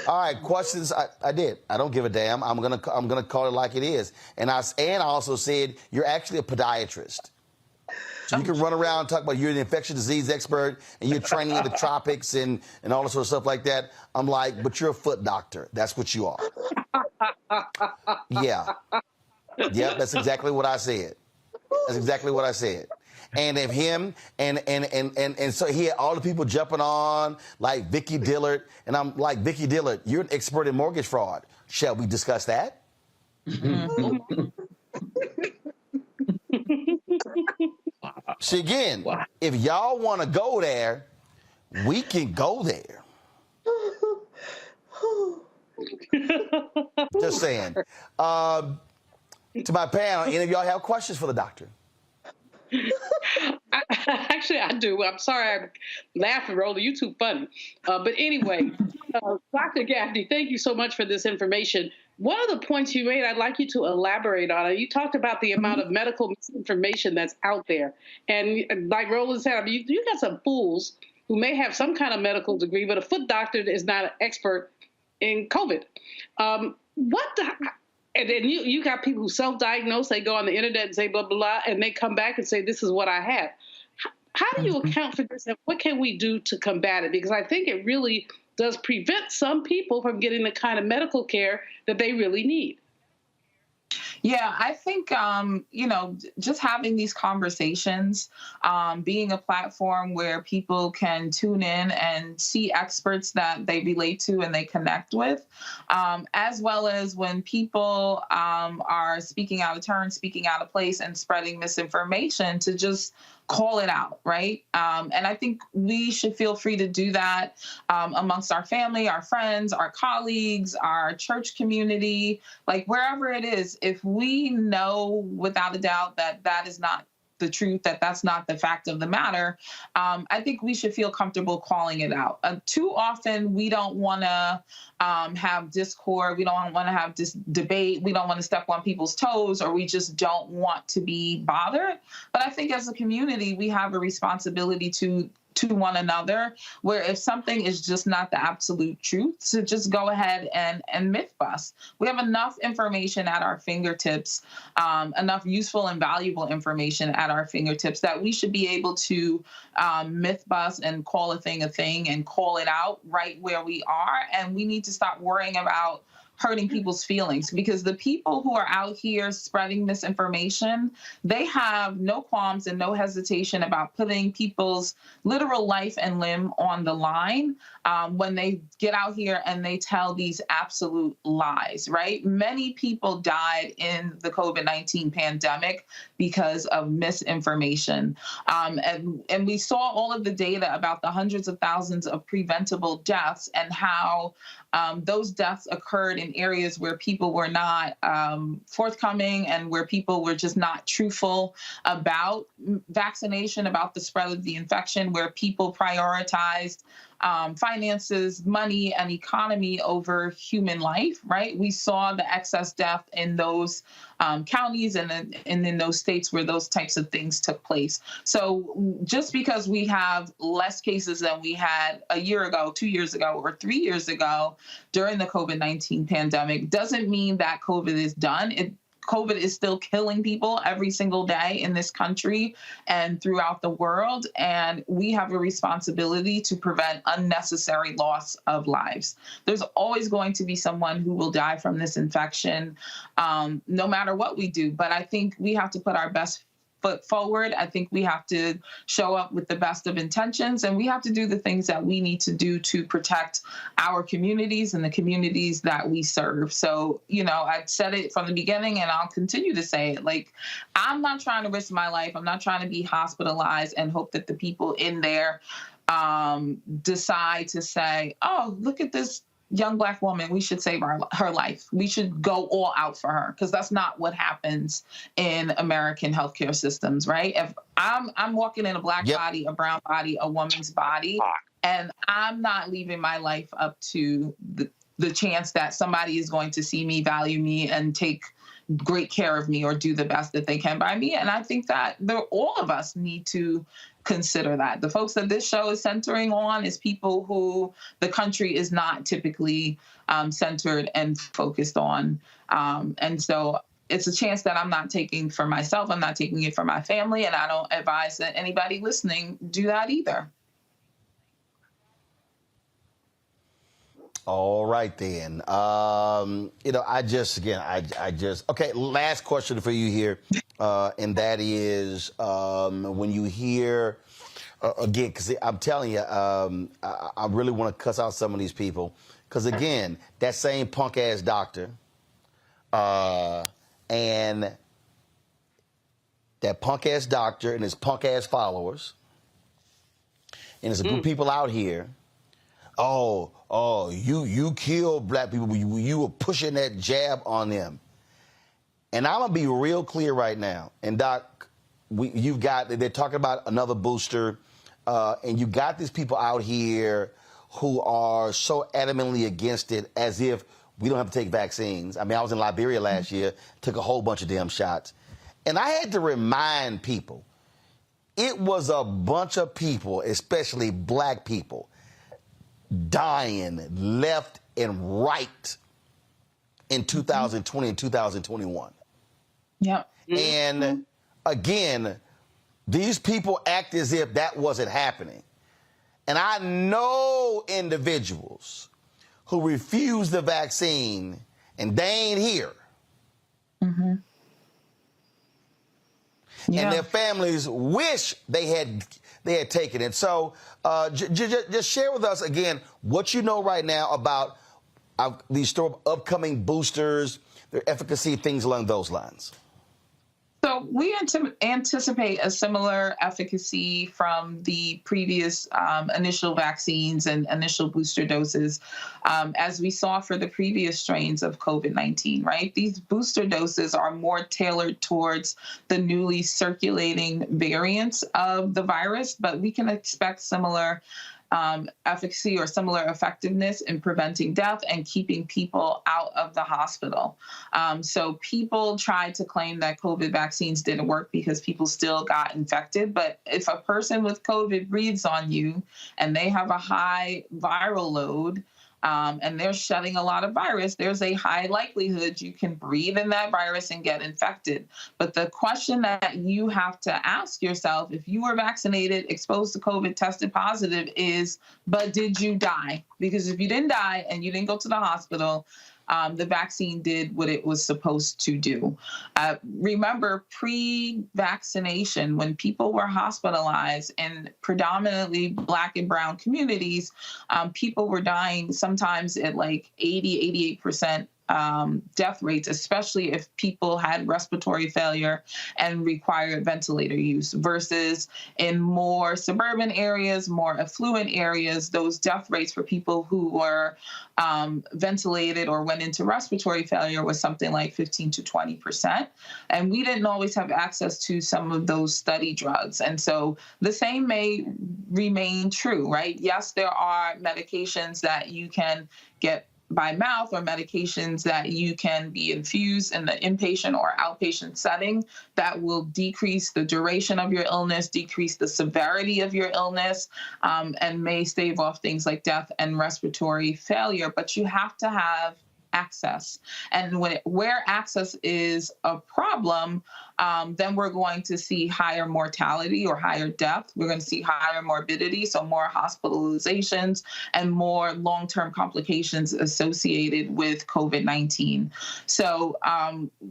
All right, questions. I did. I don't give a damn. I'm gonna call it like it is. And I also said you're actually a podiatrist. So you can run around and talk about you're an infectious disease expert and you're training in the tropics and all this sort of stuff like that. I'm like, but you're a foot doctor. That's what you are. Yeah. Yep, that's exactly what I said. That's exactly what I said. And if him and so he had all the people jumping on like Vicky Dillard, and I'm like, Vicky Dillard, you're an expert in mortgage fraud. Shall we discuss that? See, again, if y'all want to go there, we can go there. Just saying. to my panel, any of y'all have questions for the doctor? Actually, I do. I'm sorry I laughed and rolled. You're too funny. But anyway, Dr. Gaffney, thank you so much for this information. One of the points you made, I'd like you to elaborate on it. You talked about the amount of medical misinformation that's out there. And like Roland said, I mean, you got some fools who may have some kind of medical degree, but a foot doctor is not an expert in COVID. And then you got people who self-diagnose, they go on the internet and say blah, blah, blah, and they come back and say, this is what I have. How do you account for this, and what can we do to combat it? Because I think it really does prevent some people from getting the kind of medical care that they really need. Yeah, I think, just having these conversations, being a platform where people can tune in and see experts that they relate to and they connect with, as well as when people are speaking out of turn, speaking out of place, and spreading misinformation, to just call it out, right? And I think we should feel free to do that amongst our family, our friends, our colleagues, our church community, like wherever it is. If we know without a doubt that that is not the truth, that that's not the fact of the matter, I think we should feel comfortable calling it out. Too often, we don't want to have discord. We don't want to have this debate. We don't want to step on people's toes, or we just don't want to be bothered. But I think as a community, we have a responsibility to one another, where if something is just not the absolute truth, to just go ahead and myth bust. We have enough information at our fingertips, enough useful and valuable information at our fingertips, that we should be able to myth bust and call a thing and call it out right where we are. And we need to stop worrying about hurting people's feelings, because the people who are out here spreading misinformation, they have no qualms and no hesitation about putting people's literal life and limb on the line when they get out here and they tell these absolute lies, right? Many people died in the COVID-19 pandemic because of misinformation. And we saw all of the data about the hundreds of thousands of preventable deaths, and how those deaths occurred in areas where people were not forthcoming, and where people were just not truthful about vaccination, about the spread of the infection, where people prioritized finances, money, and economy over human life, right? We saw the excess death in those counties and in those states where those types of things took place. So just because we have less cases than we had a year ago, 2 years ago, or 3 years ago during the COVID-19 pandemic doesn't mean that COVID is done. COVID is still killing people every single day in this country and throughout the world. And we have a responsibility to prevent unnecessary loss of lives. There's always going to be someone who will die from this infection, no matter what we do. But I think we have to put our best foot forward. I think we have to show up with the best of intentions, and we have to do the things that we need to do to protect our communities and the communities that we serve. So, I said it from the beginning, and I'll continue to say it. Like, I'm not trying to risk my life. I'm not trying to be hospitalized and hope that the people in there decide to say, oh, look at this young Black woman, we should save her life. We should go all out for her, because that's not what happens in American healthcare systems, right? If I'm walking in a Black body, a brown body, a woman's body, and I'm not leaving my life up to the chance that somebody is going to see me, value me, and take great care of me, or do the best that they can by me. And I think that all of us need to consider that. The folks that this show is centering on is people who the country is not typically centered and focused on. And so it's a chance that I'm not taking for myself. I'm not taking it for my family. And I don't advise that anybody listening do that either. All right, then. Okay, last question for you here. And that is, when you hear, again, because I'm telling you, I really want to cuss out some of these people. Because, again, that same punk-ass doctor and that punk-ass doctor and his punk-ass followers, and there's a group of people out here, you killed Black people. You were pushing that jab on them. And I'm going to be real clear right now. And, Doc, they're talking about another booster, and you got these people out here who are so adamantly against it as if we don't have to take vaccines. I mean, I was in Liberia last year, took a whole bunch of damn shots. And I had to remind people, it was a bunch of people, especially black people, dying left and right in 2020 and 2021. Yeah. And again, these people act as if that wasn't happening. And I know individuals who refuse the vaccine and they ain't here. Mm-hmm. Yeah. And their families wish they had taken it. So just share with us again what you know right now about these upcoming boosters, their efficacy, things along those lines. So we anticipate a similar efficacy from the previous initial vaccines and initial booster doses as we saw for the previous strains of COVID-19, right? These booster doses are more tailored towards the newly circulating variants of the virus, but we can expect similar efficacy or similar effectiveness in preventing death and keeping people out of the hospital. So people tried to claim that COVID vaccines didn't work because people still got infected. But if a person with COVID breathes on you and they have a high viral load, and they're shedding a lot of virus, there's a high likelihood you can breathe in that virus and get infected. But the question that you have to ask yourself, if you were vaccinated, exposed to COVID, tested positive, is, but did you die? Because if you didn't die and you didn't go to the hospital, the vaccine did what it was supposed to do. Remember, pre-vaccination, when people were hospitalized in predominantly Black and brown communities, people were dying sometimes at like 80, 88% death rates, especially if people had respiratory failure and required ventilator use, versus in more suburban areas, more affluent areas, those death rates for people who were ventilated or went into respiratory failure was something like 15 to 20%. And we didn't always have access to some of those study drugs. And so the same may remain true, right? Yes, there are medications that you can get by mouth or medications that you can be infused in the inpatient or outpatient setting that will decrease the duration of your illness, decrease the severity of your illness, and may stave off things like death and respiratory failure. But you have to have access. And where access is a problem, then we're going to see higher mortality or higher death. We're going to see higher morbidity, so more hospitalizations and more long-term complications associated with COVID-19. So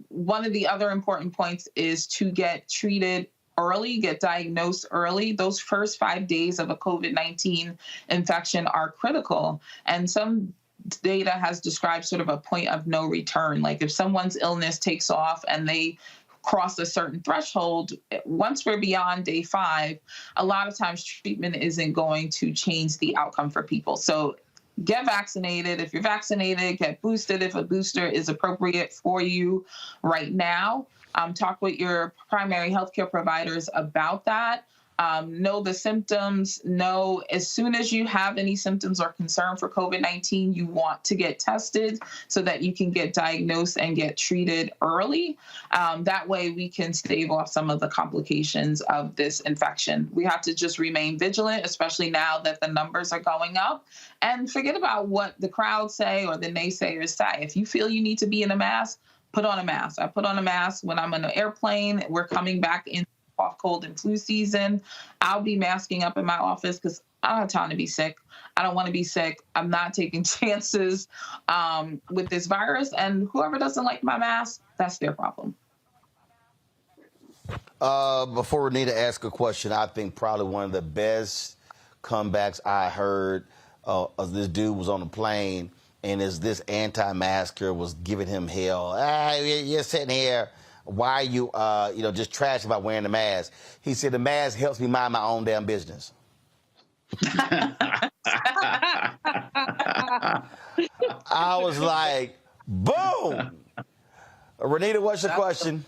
one of the other important points is to get treated early, get diagnosed early. Those first 5 days of a COVID-19 infection are critical. And some data has described sort of a point of no return. Like if someone's illness takes off and they cross a certain threshold, once we're beyond day 5, a lot of times treatment isn't going to change the outcome for people. So get vaccinated. If you're vaccinated, get boosted if a booster is appropriate for you right now. Talk with your primary healthcare providers about that. Know the symptoms. Know as soon as you have any symptoms or concern for COVID-19, you want to get tested so that you can get diagnosed and get treated early. That way we can stave off some of the complications of this infection. We have to just remain vigilant, especially now that the numbers are going up, and forget about what the crowd say or the naysayers say. If you feel you need to be in a mask, put on a mask. I put on a mask when I'm on an airplane. We're coming back in off cold and flu season. I'll be masking up in my office because I don't have time to be sick. I don't want to be sick. I'm not taking chances with this virus. And whoever doesn't like my mask, that's their problem. Before Renita asks a question, I think probably one of the best comebacks I heard of this dude was on a plane, and as this anti-masker was giving him hell. You're sitting here. Why are you, just trash about wearing the mask? He said, the mask helps me mind my own damn business. I was like, boom. Renita, what's your question?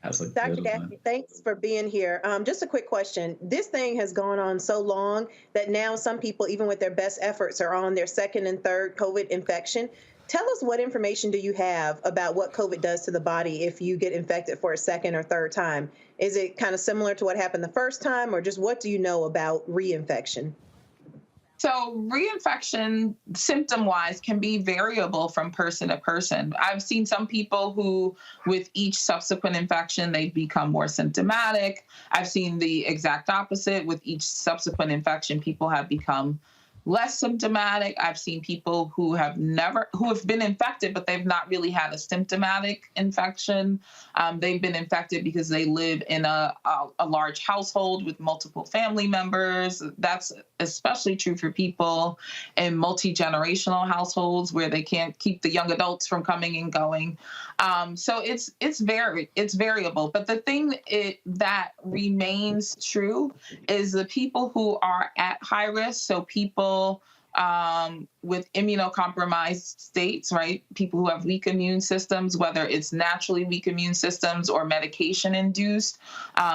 Dr. Gaffney, thanks for being here. Just a quick question. This thing has gone on so long that now some people, even with their best efforts, are on their second and third COVID infection. Tell us, what information do you have about what COVID does to the body if you get infected for a second or third time? Is it kind of similar to what happened the first time, or just what do you know about reinfection? So reinfection, symptom-wise, can be variable from person to person. I've seen some people who, with each subsequent infection, they become more symptomatic. I've seen the exact opposite. With each subsequent infection, people have become less symptomatic. I've seen people who have been infected, but they've not really had a symptomatic infection. They've been infected because they live in a large household with multiple family members. That's especially true for people in multi-generational households where they can't keep the young adults from coming and going. So it's variable. But the thing that remains true is the people who are at high risk. So people with immunocompromised states, right? People who have weak immune systems, whether it's naturally weak immune systems or medication induced.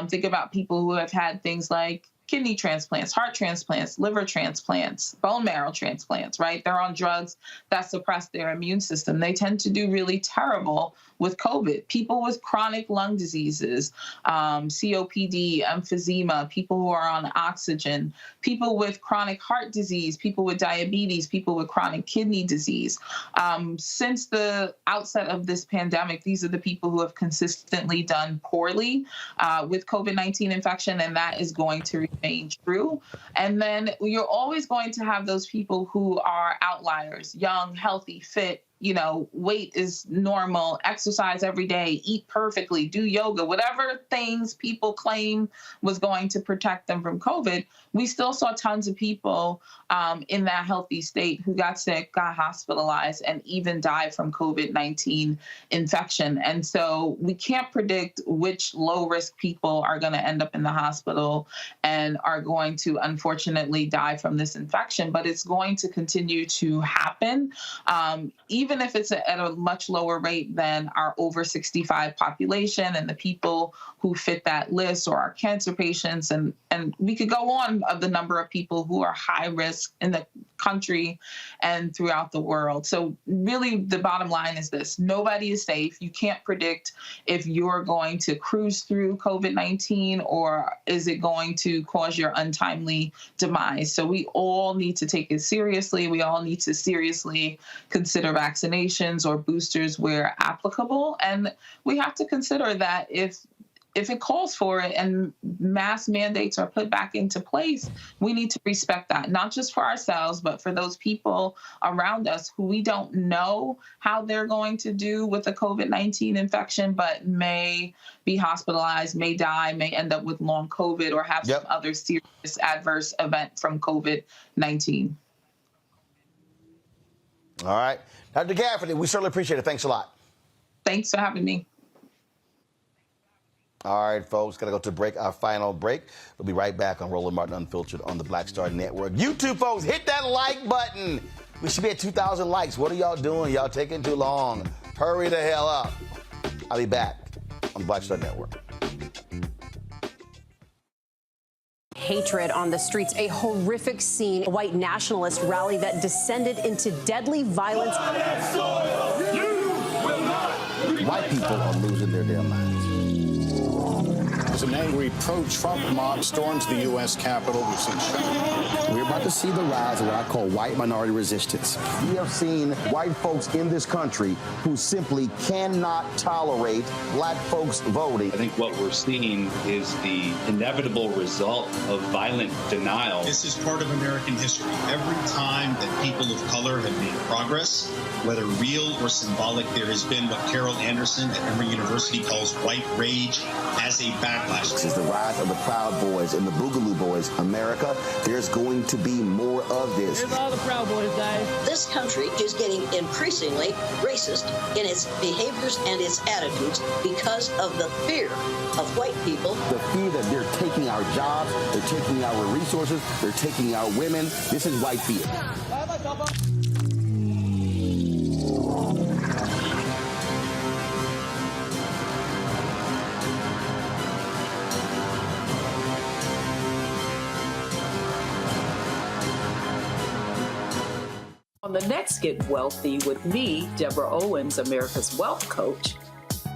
Think about people who have had things like kidney transplants, heart transplants, liver transplants, bone marrow transplants, right? They're on drugs that suppress their immune system. They tend to do really terrible with COVID. People with chronic lung diseases, COPD, emphysema, people who are on oxygen, people with chronic heart disease, people with diabetes, people with chronic kidney disease. Since the outset of this pandemic, these are the people who have consistently done poorly with COVID-19 infection, and that is going to remain true. And then you're always going to have those people who are outliers, young, healthy, fit, weight is normal, exercise every day, eat perfectly, do yoga, whatever things people claim was going to protect them from COVID. We still saw tons of people in that healthy state who got sick, got hospitalized, and even died from COVID-19 infection. And so we can't predict which low-risk people are going to end up in the hospital and are going to unfortunately die from this infection, but it's going to continue to happen, even if it's at a much lower rate than our over 65 population and the people who fit that list, or our cancer patients. And we could go on of the number of people who are high risk in the country and throughout the world. So really the bottom line is this: nobody is safe. You can't predict if you're going to cruise through COVID-19 or is it going to cause your untimely demise. So we all need to take it seriously. We all need to seriously consider vaccinations or boosters where applicable. And we have to consider that if it calls for it and mass mandates are put back into place, we need to respect that, not just for ourselves, but for those people around us who we don't know how they're going to do with a COVID-19 infection, but may be hospitalized, may die, may end up with long COVID or have some other serious adverse event from COVID-19. All right. Dr. Gaffney, we certainly appreciate it. Thanks a lot. Thanks for having me. All right, folks, got to go to break, our final break. We'll be right back on Roland Martin Unfiltered on the Black Star Network. You two folks, hit that like button. We should be at 2,000 likes. What are y'all doing? Y'all taking too long. Hurry the hell up. I'll be back on the Black Star Network. Hatred on the streets, a horrific scene, a white nationalist rally that descended into deadly violence. White people are losing their damn minds. As an angry pro-Trump mob storms the U.S. Capitol, we've seen shooting. We're about to see the rise of what I call white minority resistance. We have seen white folks in this country who simply cannot tolerate black folks voting. I think what we're seeing is the inevitable result of violent denial. This is part of American history. Every time that people of color have made progress, whether real or symbolic, there has been what Carol Anderson at Emory University calls white rage as a backlash. This is the rise of the Proud Boys and the Boogaloo Boys. America, there's going to be more of this. Here's all the Proud Boys, guys. This country is getting increasingly racist in its behaviors and its attitudes because of the fear of white people. The fear that they're taking our jobs, they're taking our resources, they're taking our women. This is white fear. On the next Get Wealthy with me, Deborah Owens, America's Wealth Coach,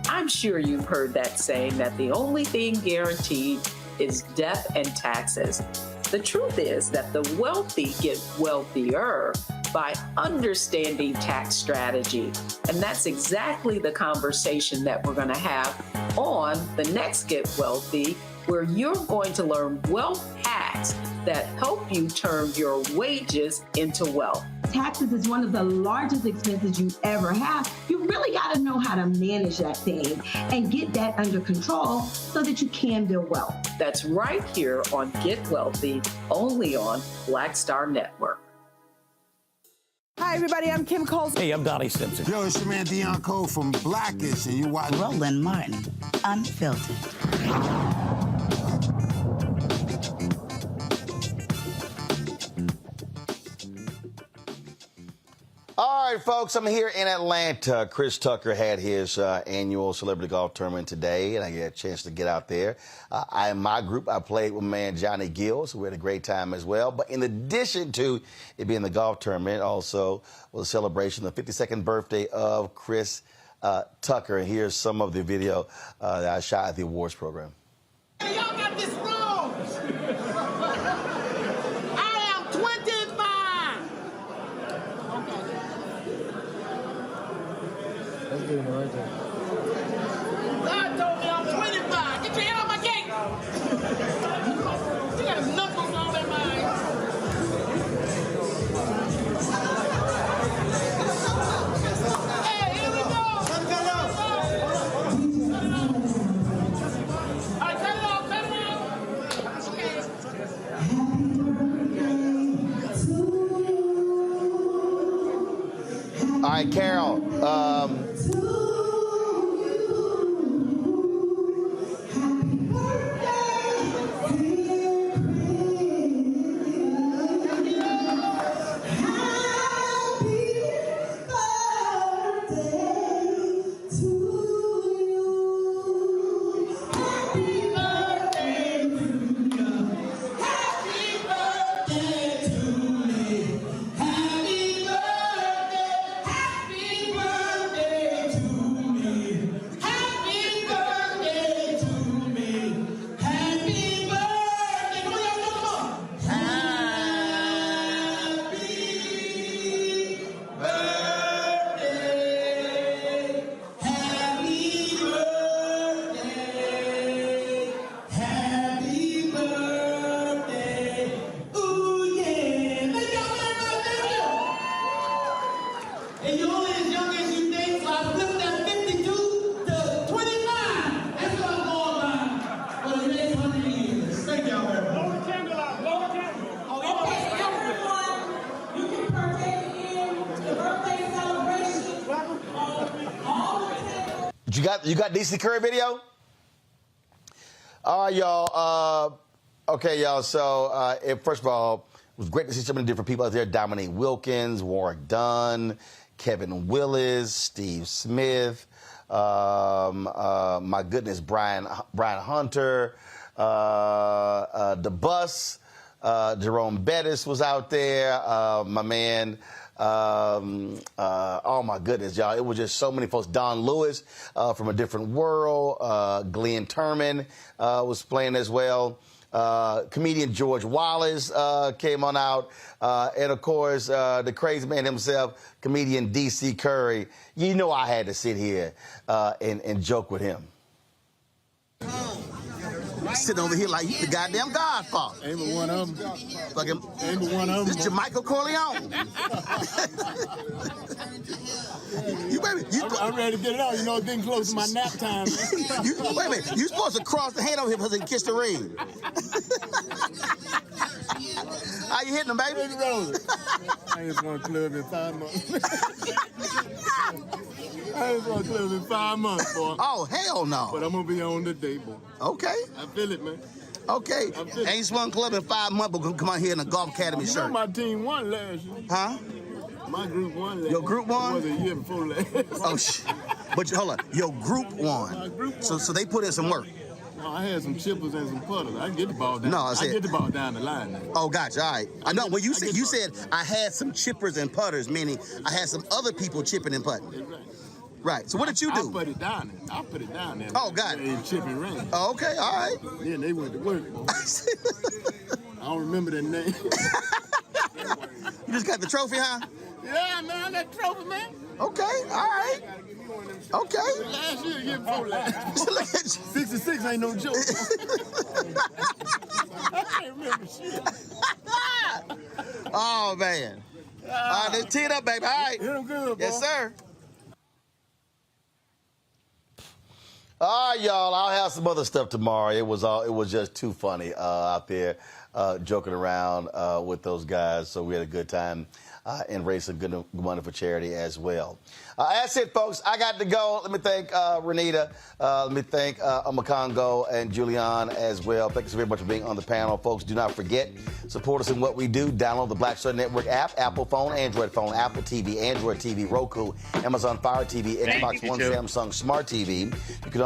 I'm sure you've heard that saying that the only thing guaranteed is death and taxes. The truth is that the wealthy get wealthier by understanding tax strategy. And that's exactly the conversation that we're going to have on the next Get Wealthy, where you're going to learn wealth hacks that help you turn your wages into wealth. Taxes is one of the largest expenses you ever have. You really got to know how to manage that thing and get that under control so that you can build wealth. That's right here on Get Wealthy, only on Black Star Network. Hi, everybody. I'm Kim Coles. Hey, I'm Donnie Simpson. Yo, it's your man Deion Cole from Blackish, and you watch Roland Martin, Unfiltered. All right, folks, I'm here in Atlanta. Chris Tucker had his annual celebrity golf tournament today, and I get a chance to get out there. In my group, I played with my man Johnny Gill, so we had a great time as well. But in addition to it being the golf tournament, also was a celebration of the 52nd birthday of Chris Tucker. And here's some of the video that I shot at the awards program. Hey, y'all got this wrong. I am 25. That's doing it right there. God told me I'm 25. Get your head out my gate. You got his knuckles on that mind. Hey, here we go. All right, cut it off, cut it off. All right, Carol. And you're only as young as you think, so I flipped that 52 to 29. That's what I'm going by for the next 100 years. Thank y'all very much. Blow the candle out. Blow the candle. Okay, everyone, you can partake in the birthday celebration. You got DC Curry video? All right, y'all. Okay, y'all. So, first of all, it was great to see so many different people out there. Dominique Wilkins, Warwick Dunn, Kevin Willis, Steve Smith, my goodness, Brian Hunter, the bus, Jerome Bettis was out there, my man. Oh my goodness, y'all! It was just so many folks. Don Lewis from A Different World, Glenn Turman was playing as well. Comedian George Wallace came on out, and of course the crazy man himself, comedian DC Curry. You know I had to sit here and joke with him. Sitting over here like you the goddamn Godfather. Ain't but one of them. Fucking, Ain't but one of them. This is Jermichael Corleone. I'm ready to get it out. You know, it's getting close to my nap time. Wait a minute. You supposed to cross the hand over here because they can kiss the ring. How you hitting them, baby? I ain't going to club in 5 months. I ain't going to club in 5 months, boy. Oh, hell no. But I'm going to be on today, boy. Okay. I feel it, man. Okay. Ain't swung club in 5 months, but gonna come out here in a Golf Academy shirt. You know my team won last year. Huh? My group won last year. Your group won? It was a year before last. Oh, But hold on. Your group won. So they put in some work. I had some chippers and some putters. I get the ball down. No, I get the ball down the line. Now. Oh, gotcha. All right. I know. When you said I had some chippers and putters, meaning I had some other people chipping and putting. Right. Right. So what did you do? I put it down there. I put it down there. Oh, got it. In chipping range. Oh, okay. All right. Yeah, they went to work. I don't remember their name. You just got the trophy, huh? Yeah, man, that trophy, man. Okay. All right. Okay. Last year, year before last. 66 ain't no joke. I can't remember shit. Oh, man. All right, let's tee it up, baby. All right. Hit them good, boy. Yes, sir. All right, y'all. I'll have some other stuff tomorrow. It was just too funny out there joking around with those guys. So we had a good time and raised some good money for charity as well. That's it, folks. I got to go. Let me thank Renita. Let me thank Amakongo and Julian as well. Thank you so very much for being on the panel, folks. Do not forget, support us in what we do. Download the Black Star Network app, Apple phone, Android phone, Apple TV, Android TV, Roku, Amazon Fire TV, Xbox One, Samsung Smart TV. You can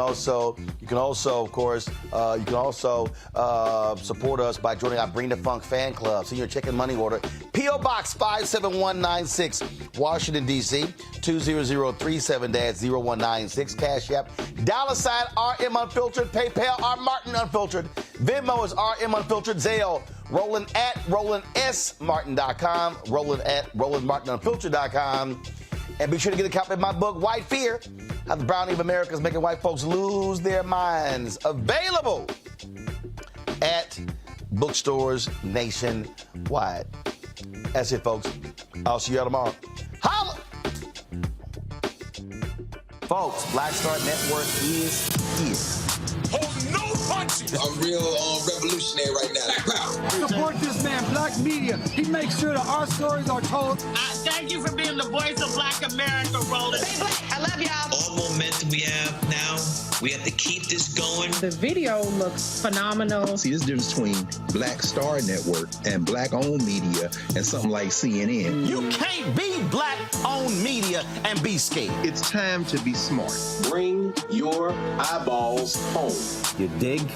also, of course, support us by joining our Bring the Funk fan club. Send your check and money order. P.O. Box 57196, Washington, D.C. 20037-0196. Cash App, $RM Unfiltered. PayPal, R Martin Unfiltered. Venmo is RM Unfiltered. Zelle, Roland at RolandSMartin.com. Roland at RolandMartinUnfiltered.com. And be sure to get a copy of my book, White Fear, How the Browning of America is Making White Folks Lose Their Minds. Available at bookstores nationwide. That's it, folks. I'll see you all tomorrow. Holla! Folks, Black Star Network is here. Hold no punches! I'm real revolutionary right now. Support this man, Black Media. He makes sure that our stories are told. Thank you for being the voice of Black America, Roland. Stay black. I love y'all. All momentum we have now, we have to keep this going. The video looks phenomenal. See, this difference between Black Star Network and Black-owned media and something like CNN. You can't be Black-owned media and be scared. It's time to be smart. Bring your eyeballs home. You dig?